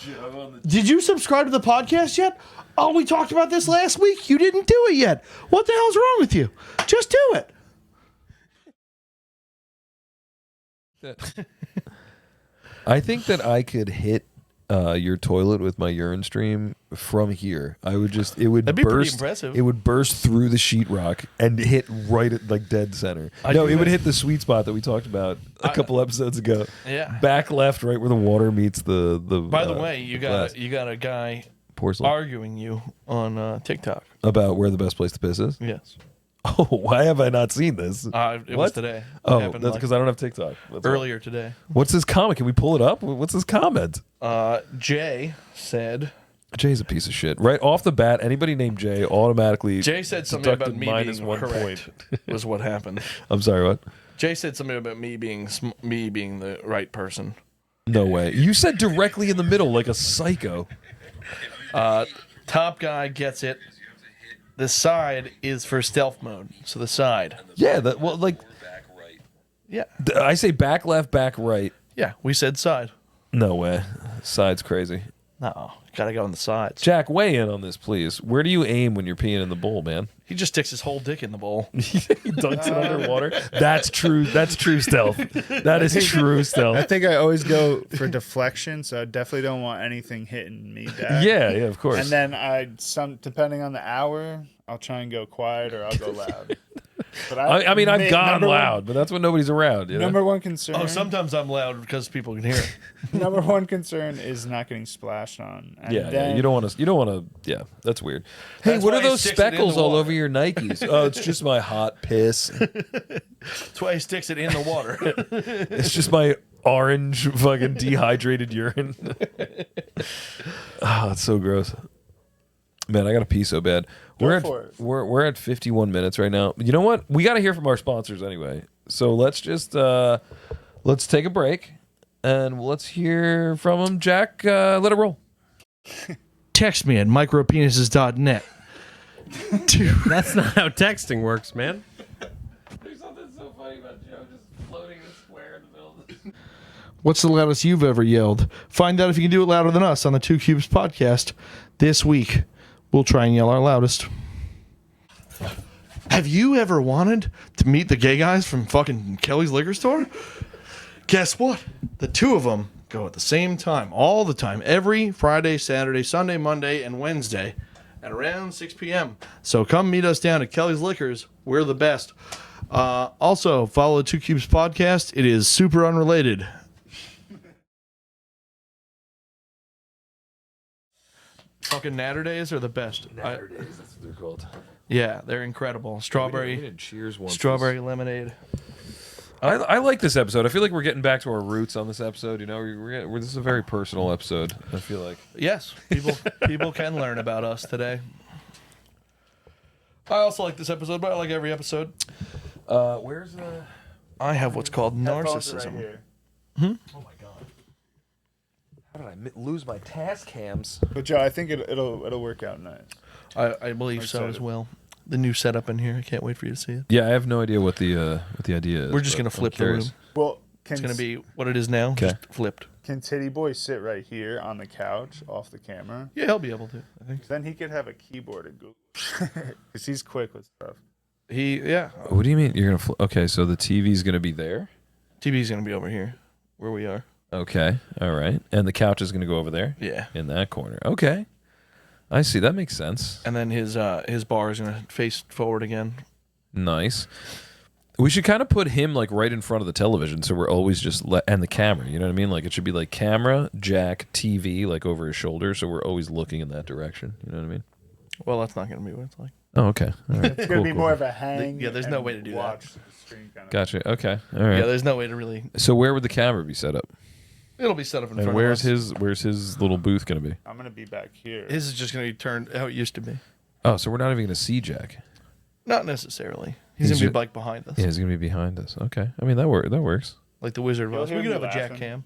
Did you subscribe to the podcast yet? Oh, we talked about this last week. You didn't do it yet. What the hell's wrong with you? Just do it. I think that I could hit your toilet with my urine stream from here. It would That'd be pretty burst. impressive. It would burst through the sheetrock and hit right at like dead center. I No, do it would that. hit the sweet spot that we talked about a couple episodes ago. Yeah. Back left, right where the water meets the. By the way, you glass. got a guy Porcelain. arguing you on TikTok. About where the best place to piss is. Yes. Oh, why have I not seen this? It was What? today. It Oh, happened, that's like, because I don't have TikTok. That's earlier today. why. What's his comment? Can we pull it up? What's his comment? Jay said Jay's a piece of shit. Right off the bat, anybody named Jay automatically. Jay said something about deducted me minus being 1 correct. Was what happened. I'm sorry, what? Jay said something about me being the right person. No way. You said directly in the middle like a psycho. Top guy gets it. The side is for stealth mode. So the side. Yeah, Yeah. I say back left, back right. Yeah. We said side. No way. Side's crazy. No. Gotta go on the sides. Jack, weigh in on this, please. Where do you aim when you're peeing in the bowl, man? He just sticks his whole dick in the bowl. He dunks it underwater. That's true. That's true stealth. That is true I stealth. think I always go for deflection, so I definitely don't want anything hitting me back. Yeah, of course. And then depending on the hour, I'll try and go quiet or I'll go loud. But I mean, I've gone loud, but that's when nobody's around. You know? Number one concern. Oh, sometimes I'm loud because people can hear it. Number one concern is not getting splashed on. And Yeah, then, you don't want to. You don't want to. Yeah, that's weird. Hey, That's what why are he those sticks it in the speckles all water. over your Nikes? Oh, it's just my hot piss. That's why he sticks it in the water. It's just my orange fucking dehydrated urine. Oh, it's so gross. Man, I gotta pee so bad. We're at 51 minutes right now. You know what? We gotta hear from our sponsors anyway. So let's just let's take a break and let's hear from them. Jack, let it roll. Text me at micropenises.net. Dude. That's not how texting works, man. There's something so funny about Joe just floating a square in the middle of this. What's the loudest you've ever yelled? Find out if you can do it louder than us on the Two Cubes podcast this week. We'll try and yell our loudest. Have you ever wanted to meet the gay guys from fucking Kelly's Liquor Store? Guess what? The two of them go at the same time, all the time, every Friday, Saturday, Sunday, Monday, and Wednesday at around 6 p.m. So come meet us down at Kelly's Liquors. We're the best. Also, follow the Two Cubes podcast. It is super unrelated. Fucking Natter Days are the best. Natter Days, that's what they're called. Yeah, they're incredible. We Strawberry did Cheers once. strawberry lemonade. I like this episode. I feel like we're getting back to our roots on this episode. You know, this is a very personal episode. I feel like. Yes, people can learn about us today. I also like this episode, but I like every episode. Where's I have what's called Headphones are narcissism. right here. Oh my god! How did I lose my task cams? But Joe, I think it'll work out nice. I believe so as well. The new setup in here. I can't wait for you to see it. Yeah, I have no idea what the idea is. We're just but gonna I'm flip the curious. room. Well, It's gonna be what it is now, just flipped. Can Titty Boy sit right here on the couch off the camera? Yeah, he'll be able to. I think Then he could have a keyboard and Google. Because he's quick with stuff. yeah. What do you mean you're gonna? Okay, so the TV's gonna be there. TV's gonna be over here, where we are. Okay, all right, and the couch is gonna go over there. Yeah. In that corner. Okay, I see. That makes sense. And then his bar is gonna face forward again. Nice. We should kind of put him like right in front of the television, so we're always just and the camera. You know what I mean? Like it should be like camera, Jack, TV, like over his shoulder, so we're always looking in that direction. You know what I mean? Well, that's not gonna be what it's like. Oh, okay. All right. It's going to be more of a hang. Yeah, there's no and way to do that. watch the screen kind of. Gotcha. Okay. All right. Yeah, there's no way to really. So where would the camera be set up? It'll be set up in And front where's of us. where's his little booth gonna be? I'm going to be back here. His is just gonna be turned how it used to be. Oh, so we're not even gonna see Jack. Not necessarily. He's gonna be like behind us, Yeah, he's gonna be behind us. Okay. I mean that works. like the Wizard of He'll Oz. hear We could me have a Jack laughing. cam.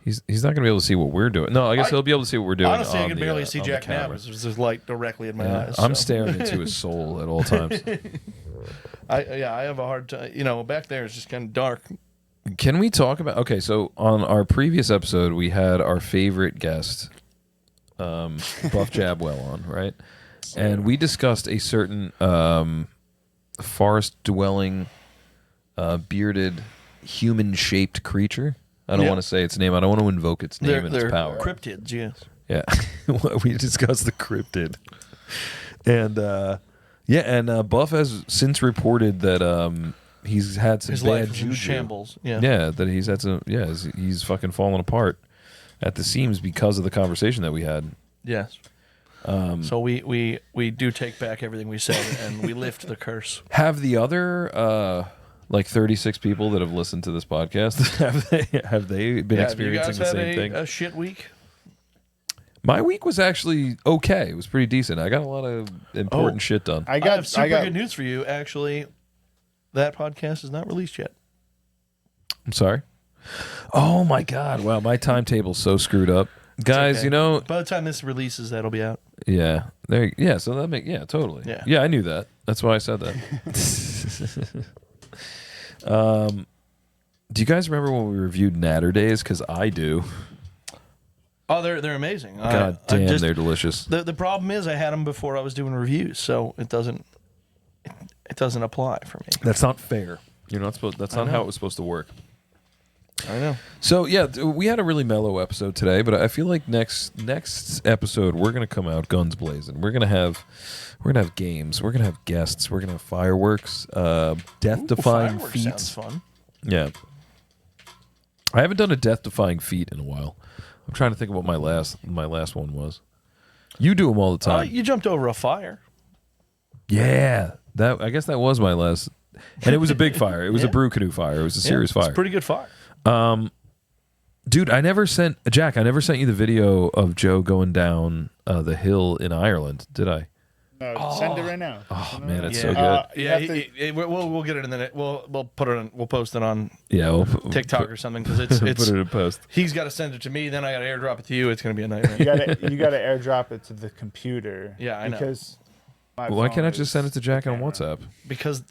He's not gonna be able to see what we're doing. No, I guess he'll be able to see what we're doing. Honestly, I on can the, barely see on the Jack now. camera. There's just light directly in my Yeah, eyes. I'm so. staring into his soul at all times. I have a hard time. You know, back there it's just kind of dark. Can we talk about? Okay, so on our previous episode, we had our favorite guest, Buff Jabwell, on, right? And we discussed a certain forest-dwelling, bearded, human-shaped creature. I don't Yep. want to say its name. I don't want to invoke its name and They're its power. cryptids, yes. Yeah, we discussed the cryptid, and Buff has since reported that he's had some His bad life is in juju. shambles. Yeah. Yeah, that he's had some. Yeah, he's fucking fallen apart at the seams because of the conversation that we had. Yes. So we do take back everything we said and we lift the curse. Have the other like 36 people that have listened to this podcast have they been experiencing the same thing? A shit week. My week was actually okay. It was pretty decent. I got a lot of important shit done. I have super good news for you. Actually, that podcast is not released yet. I'm sorry. Oh my god! Wow, my timetable's so screwed up, guys. Okay. You know, By the time this releases, that'll be out. yeah, there. Yeah, so that totally. Yeah. I knew that. That's why I said that. Do you guys remember when we reviewed Natter Days? Because I do. Oh, they're amazing. God damn, they're delicious. The problem is I had them before I was doing reviews, so it doesn't apply for me. That's not fair. You're not supposed. That's not how it was supposed to work. I know. So yeah, we had a really mellow episode today, but I feel like next episode we're gonna come out guns blazing. We're gonna have games. We're gonna have guests. We're gonna have fireworks. Death-defying Fireworks feats. sounds fun. Yeah. I haven't done a death-defying feat in a while. I'm trying to think of what my last one was. You do them all the time. You jumped over a fire. Yeah, I guess that was my last, and it was a big fire. It was a brew canoe fire. It was a serious fire. It's a pretty good fire. Dude, I never sent you the video of Joe going down the hill in Ireland, did I? No, send it right now. Oh man, it's so good. We'll get it in the net. We'll put it on. We'll post it on. Yeah, we'll TikTok or something because it's put it in post. He's got to send it to me. Then I got to airdrop it to you. It's gonna be a nightmare. You gotta airdrop it to the computer. Yeah, I know. Because why can't I just send it to Jack on WhatsApp? Because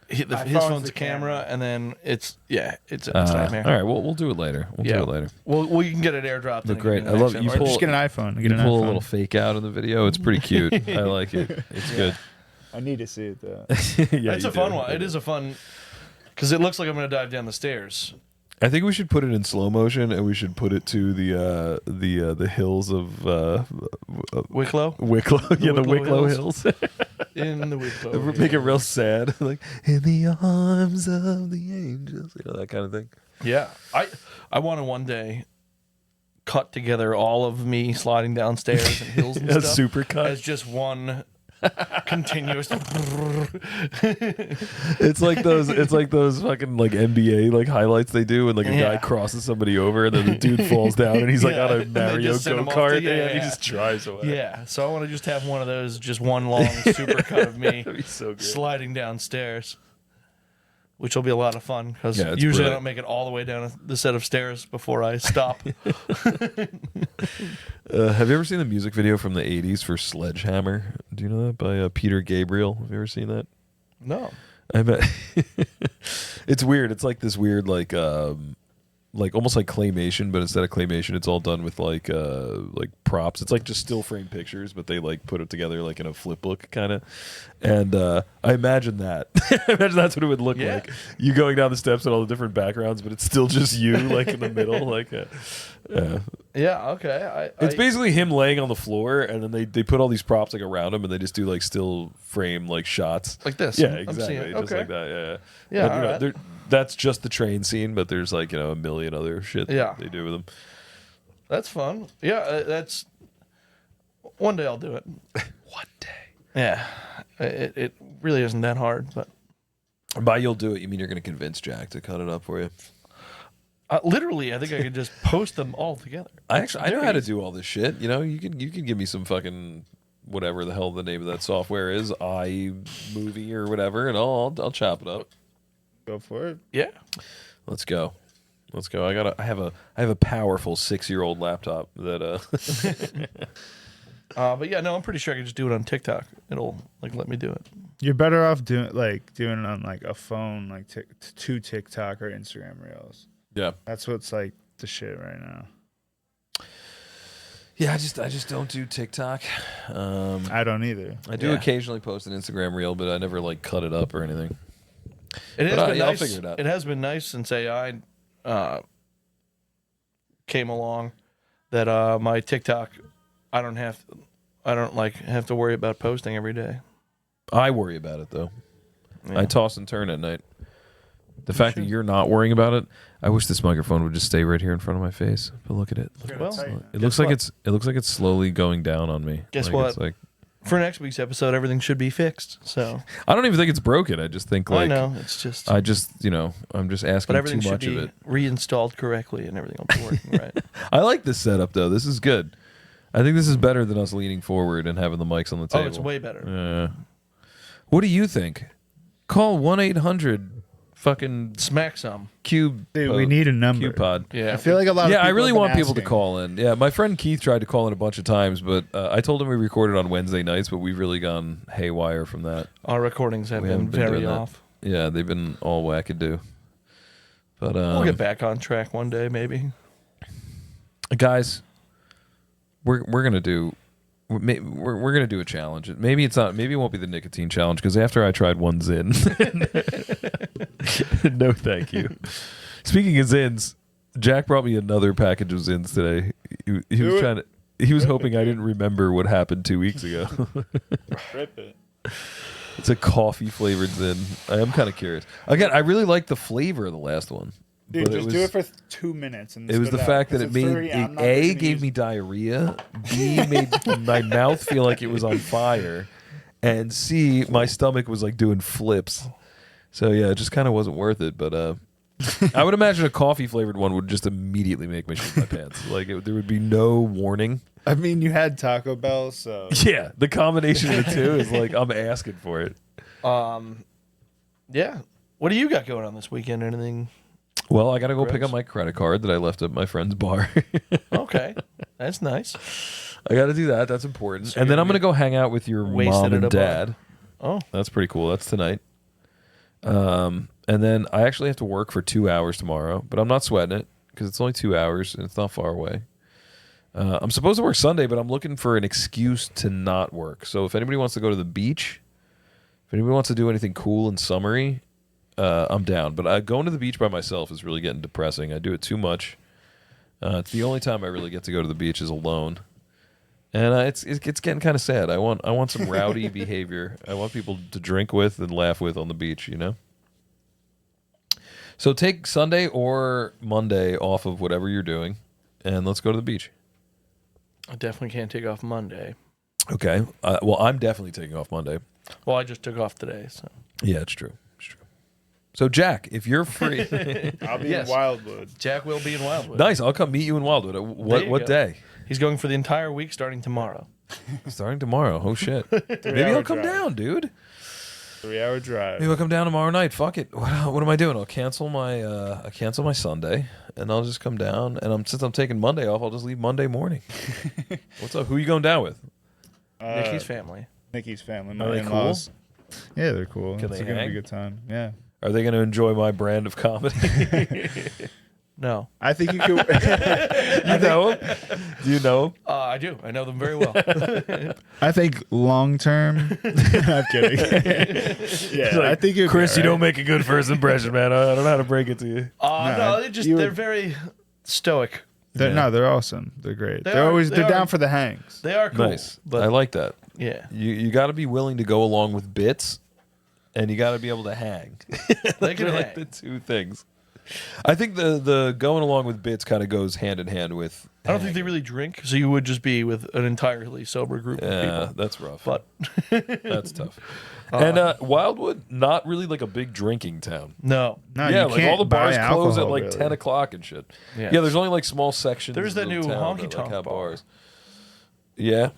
his phone's a camera, and then it's a nightmare. All right, we'll do it later. We'll do it later. Well, you can get it airdropped. But great, I love it. Or just get an iPhone. You pull a little fake out in the video. It's pretty cute. I like it. It's good. I need to see it though. Yeah, it's a fun one. It is a fun because it looks like I'm going to dive down the stairs. I think we should put it in slow motion, and we should put it to the hills of Wicklow. Yeah, the Wicklow Hills. hills. In the Wicklow. Make it real sad, like in the arms of the angels, that kind of thing. Yeah, I want to one day cut together all of me sliding downstairs and hills and A stuff super cut. as just one continuous. It's like those fucking like NBA like highlights they do, and like a guy crosses somebody over, and then the dude falls down, and he's like on a Mario go-kart, and he just drives away. Yeah, so I want to just have one of those, just one long super cut of me That'd be so good. sliding downstairs, which will be a lot of fun because Yeah, it's usually brilliant. I don't make it all the way down the set of stairs before I stop. Have you ever seen the music video from the '80s for Sledgehammer? Do you know that by Peter Gabriel? Have you ever seen that? No. I bet it's weird. It's like this weird, like almost like claymation, but instead of claymation, it's all done with like props. It's like just still frame pictures, but they like put it together like in a flip book kind of. And I imagine that. I imagine that's what it would look like. You going down the steps and all the different backgrounds, but it's still just you, like in the middle, like. Yeah. Okay. It's basically him laying on the floor, and then they put all these props like around him, and they just do like still frame like shots like this. Yeah, I'm exactly, seeing it. just Okay. like that. Yeah. But, all right. that's just the train scene, but there's like a million other shit that they do with them. That's fun. Yeah. That's one day I'll do it. One day. Yeah. It really isn't that hard, but By you'll do it, you mean you're going to convince Jack to cut it up for you? literally, I think I could just post them all together. I know how to do all this shit. You can give me some fucking whatever the hell the name of that software is, iMovie or whatever, and I'll chop it up. Go for it. Yeah. Let's go. I have a powerful 6-year-old laptop that But yeah, no, I'm pretty sure I can just do it on TikTok. It'll like let me do it. You're better off doing it on like a phone, like to TikTok or Instagram Reels. yeah. That's what's like the shit right now. Yeah, I just don't do TikTok. I don't either. I do occasionally post an Instagram reel, but I never like cut it up or anything. It has been I'll nice. figure it out. It has been nice since AI came along that my TikTok I don't have to worry about posting every day. I worry about it though. Yeah. I toss and turn at night. The fact that you're not worrying about it, I wish this microphone would just stay right here in front of my face. But look at it. Well, It looks like it's slowly going down on me. Guess Like, what? It's like For next week's episode, everything should be fixed. So I don't even think it's broken. I just think like I know it's just. I'm just asking but everything too should much of be it. reinstalled correctly, and everything will be working right. I like this setup though. This is good. I think this is better than us leaning forward and having the mics on the table. Oh, it's way better. What do you think? Call 1-800 fucking Smack some. Cube. Dude, we need a number. Q-Pod. Yeah. I feel like a lot of people I really have been want people to asking. call in. Yeah, my friend Keith tried to call in a bunch of times, but I told him we recorded on Wednesday nights, but we've really gone haywire from that. Our recordings have We been haven't been very doing that. off. Yeah, they've been all wackadoo. But We'll get back on track one day, maybe. guys, we're gonna do. We're gonna do a challenge. Maybe it's not. Maybe it won't be the nicotine challenge because after I tried one Zyn, no, thank you. Speaking of Zyns, Jack brought me another package of Zyns today. He was trying to. He was hoping I didn't remember what happened 2 weeks ago. Rip it. It's a coffee flavored Zyn. I am kind of curious. Again, I really like the flavor of the last one. Dude, but just do it for 2 minutes. And it was the fact that it made A gave me diarrhea, B made my mouth feel like it was on fire, and C my stomach was like doing flips. So yeah, it just kind of wasn't worth it. But I would imagine a coffee flavored one would just immediately make me shit my pants. Like there would be no warning. I mean, you had Taco Bell, so Yeah, the combination of the two is like I'm asking for it. Yeah. What do you got going on this weekend? Anything? Well, I got to go pick Gross. up my credit card that I left at my friend's bar. Okay, that's nice. I got to do that. That's important. So And then you're I'm going to go hang out with your wasted mom at a and bar. dad. Oh, That's pretty cool. That's tonight. And then I actually have to work for 2 hours tomorrow, but I'm not sweating it because it's only 2 hours and it's not far away. I'm supposed to work Sunday, but I'm looking for an excuse to not work. So if anybody wants to go to the beach, if anybody wants to do anything cool and summery, I'm down. But going to the beach by myself is really getting depressing. I do it too much. It's the only time I really get to go to the beach is alone. And it's getting kind of sad. I want some rowdy behavior. I want people to drink with and laugh with on the beach, you know? So take Sunday or Monday off of whatever you're doing, and let's go to the beach. I definitely can't take off Monday. Okay. Well, I'm definitely taking off Monday. Well, I just took off today, so. Yeah, it's true. It's true. So, Jack, if you're free... I'll be Yes. in Wildwood. Jack will be in Wildwood. Nice. I'll come meet you in Wildwood. There What you what go. day? He's going for the entire week starting tomorrow. Starting tomorrow. Oh, shit. Maybe I'll come down, dude. 3-hour drive. Maybe I'll come down tomorrow night. Fuck it. What am I doing? I'll cancel my Sunday, and I'll just come down. And since I'm taking Monday off, I'll just leave Monday morning. What's up? Who are you going down with? Nikki's family. Nikki's family. Are My they in-laws. Yeah, they're cool. Can It's they going to hang? be a good time. Yeah. Are they going to enjoy my brand of comedy? No. I think you could. You know him? Do you know him? I do. I know them very well. I think long term. I'm kidding. Yeah, I think Chris, you don't make a good first impression, man. I don't know how to break it to you. No, you they're would- very stoic. They're awesome. They're great. They They're are- always they they're are- down for the hangs. They are cool. Nice. But I like that. yeah. You got to be willing to go along with bits, and you got to be able to hang. They can They're like hang. the two things. I think the going along with bits kind of goes hand in hand with. I don't think they really drink, so you would just be with an entirely sober group of Yeah, people. that's rough. But That's tough. And Wildwood, not really like a big drinking town. no. No, Yeah, you like can't all the bars buy close at alcohol, like really. 10 o'clock and shit. Yeah. Yeah, there's only like small sections. There's that of new town honky that, tonk have bar. bars. Yeah.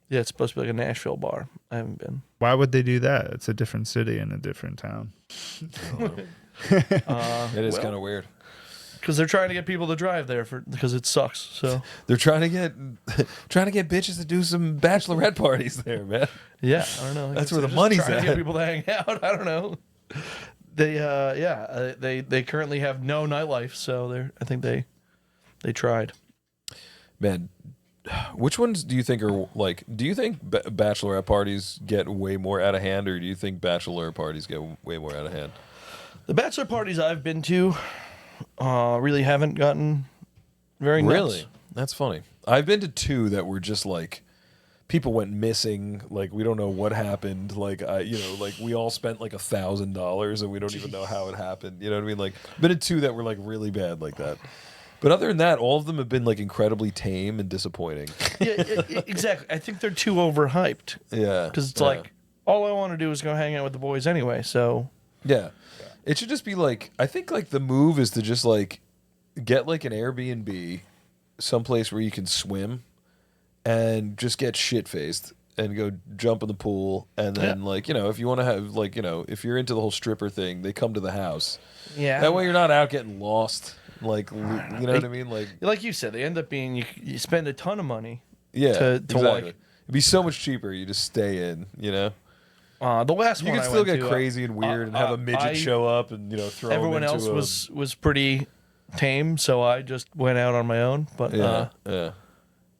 Yeah, it's supposed to be like a Nashville bar. I haven't been. Why would they do that? It's a different city and a different town. It is kind of weird. Because they're trying to get people to drive there because it sucks. So They're trying to get bitches to do some bachelorette parties there, man. yeah, I don't know. That's where They're the just money's trying to at. get people to hang out. I don't know. They currently have no nightlife, so I think they tried. Man, which ones do you think are like? Do you think bachelorette parties get way more out of hand, or do you think bachelor parties get way more out of hand? The bachelor parties I've been to really haven't gotten very nuts. Really? That's funny. I've been to two that were just like people went missing. Like we don't know what happened. Like like we all spent like $1,000 and we don't even know how it happened. You know what I mean? Like been to two that were like really bad like that. But other than that, all of them have been like incredibly tame and disappointing. Yeah, exactly. I think they're too overhyped Yeah. because it's yeah. like all I want to do is go hang out with the boys anyway. So Yeah. It should just be like, I think like the move is to just like get like an Airbnb, someplace where you can swim and just get shit faced and go jump in the pool. And then like, if you want to have like, if you're into the whole stripper thing, they come to the house. yeah, That way you're not out getting lost. Like, you know what I mean? like you said, they end up being you spend a ton of money. Yeah, to exactly. like- It'd be so much cheaper. You just stay in, The last You one can I still went get to, crazy and weird and have a midget show up and, throw everyone him else into was pretty tame, so I just went out on my own. But Yeah, yeah.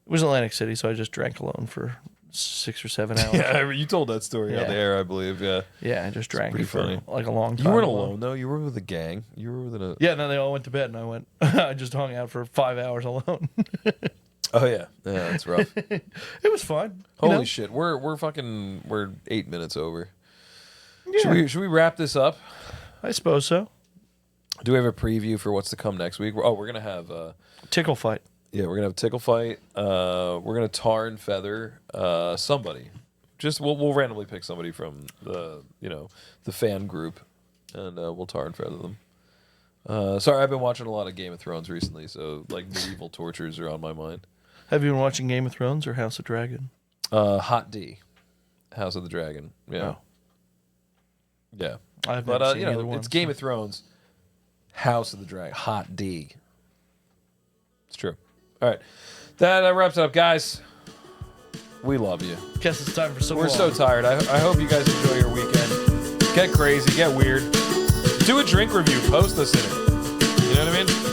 It was Atlantic City, so I just drank alone for 6 or 7 hours. Yeah, you told that story on Yeah. the air, I believe. Yeah. Yeah, I just drank pretty for funny. like a long time. You weren't alone though. You were with a gang. You were with a. Yeah, no, they all went to bed, and I went. I just hung out for 5 hours alone. Oh yeah, yeah, that's rough. It was fun. Holy shit, we're 8 minutes over. Yeah. Should we wrap this up? I suppose so. Do we have a preview for what's to come next week? Oh, we're gonna have Tickle fight. yeah, we're gonna have a tickle fight. We're gonna tar and feather somebody. Just we'll randomly pick somebody from the fan group, and we'll tar and feather them. Sorry, I've been watching a lot of Game of Thrones recently, so like medieval tortures are on my mind. Have you been watching Game of Thrones or House of Dragon? Hot D, House of the Dragon. Yeah, Oh. yeah. I've never seen either one. It's Game of Thrones, House of the Dragon, Hot D. It's true. All right, that wraps it up, guys. We love you. Guess it's time for some. We're so tired. I hope you guys enjoy your weekend. Get crazy, get weird. Do a drink review. Post us in it. You know what I mean? This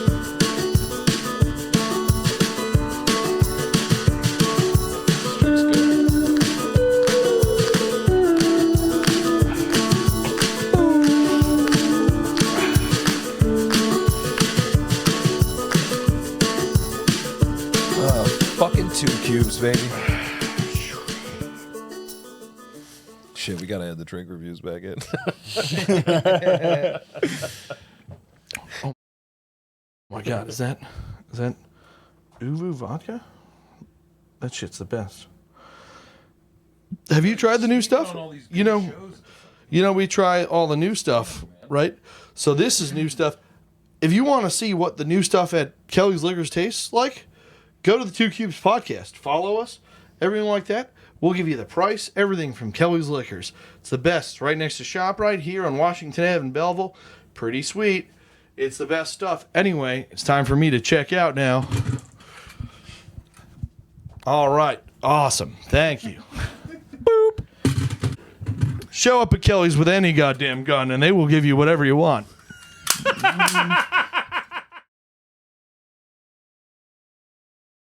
drink's good. Fucking 2 cubes, baby. Shit, we gotta add the drink reviews back in. Oh my god, is that Uvu vodka? That shit's the best. Have you tried the new stuff? You know we try all the new stuff, right? So this is new stuff. If you want to see what the new stuff at Kelly's Liquors tastes like, go to the 2 Cubes podcast. Follow us, everything like that. We'll give you the price, everything from Kelly's Liquors. It's the best. Right next to ShopRite here on Washington Ave in Belleville. Pretty sweet. It's the best stuff. Anyway, it's time for me to check out now. All right. Awesome. Thank you. Boop. Show up at Kelly's with any goddamn gun, and they will give you whatever you want.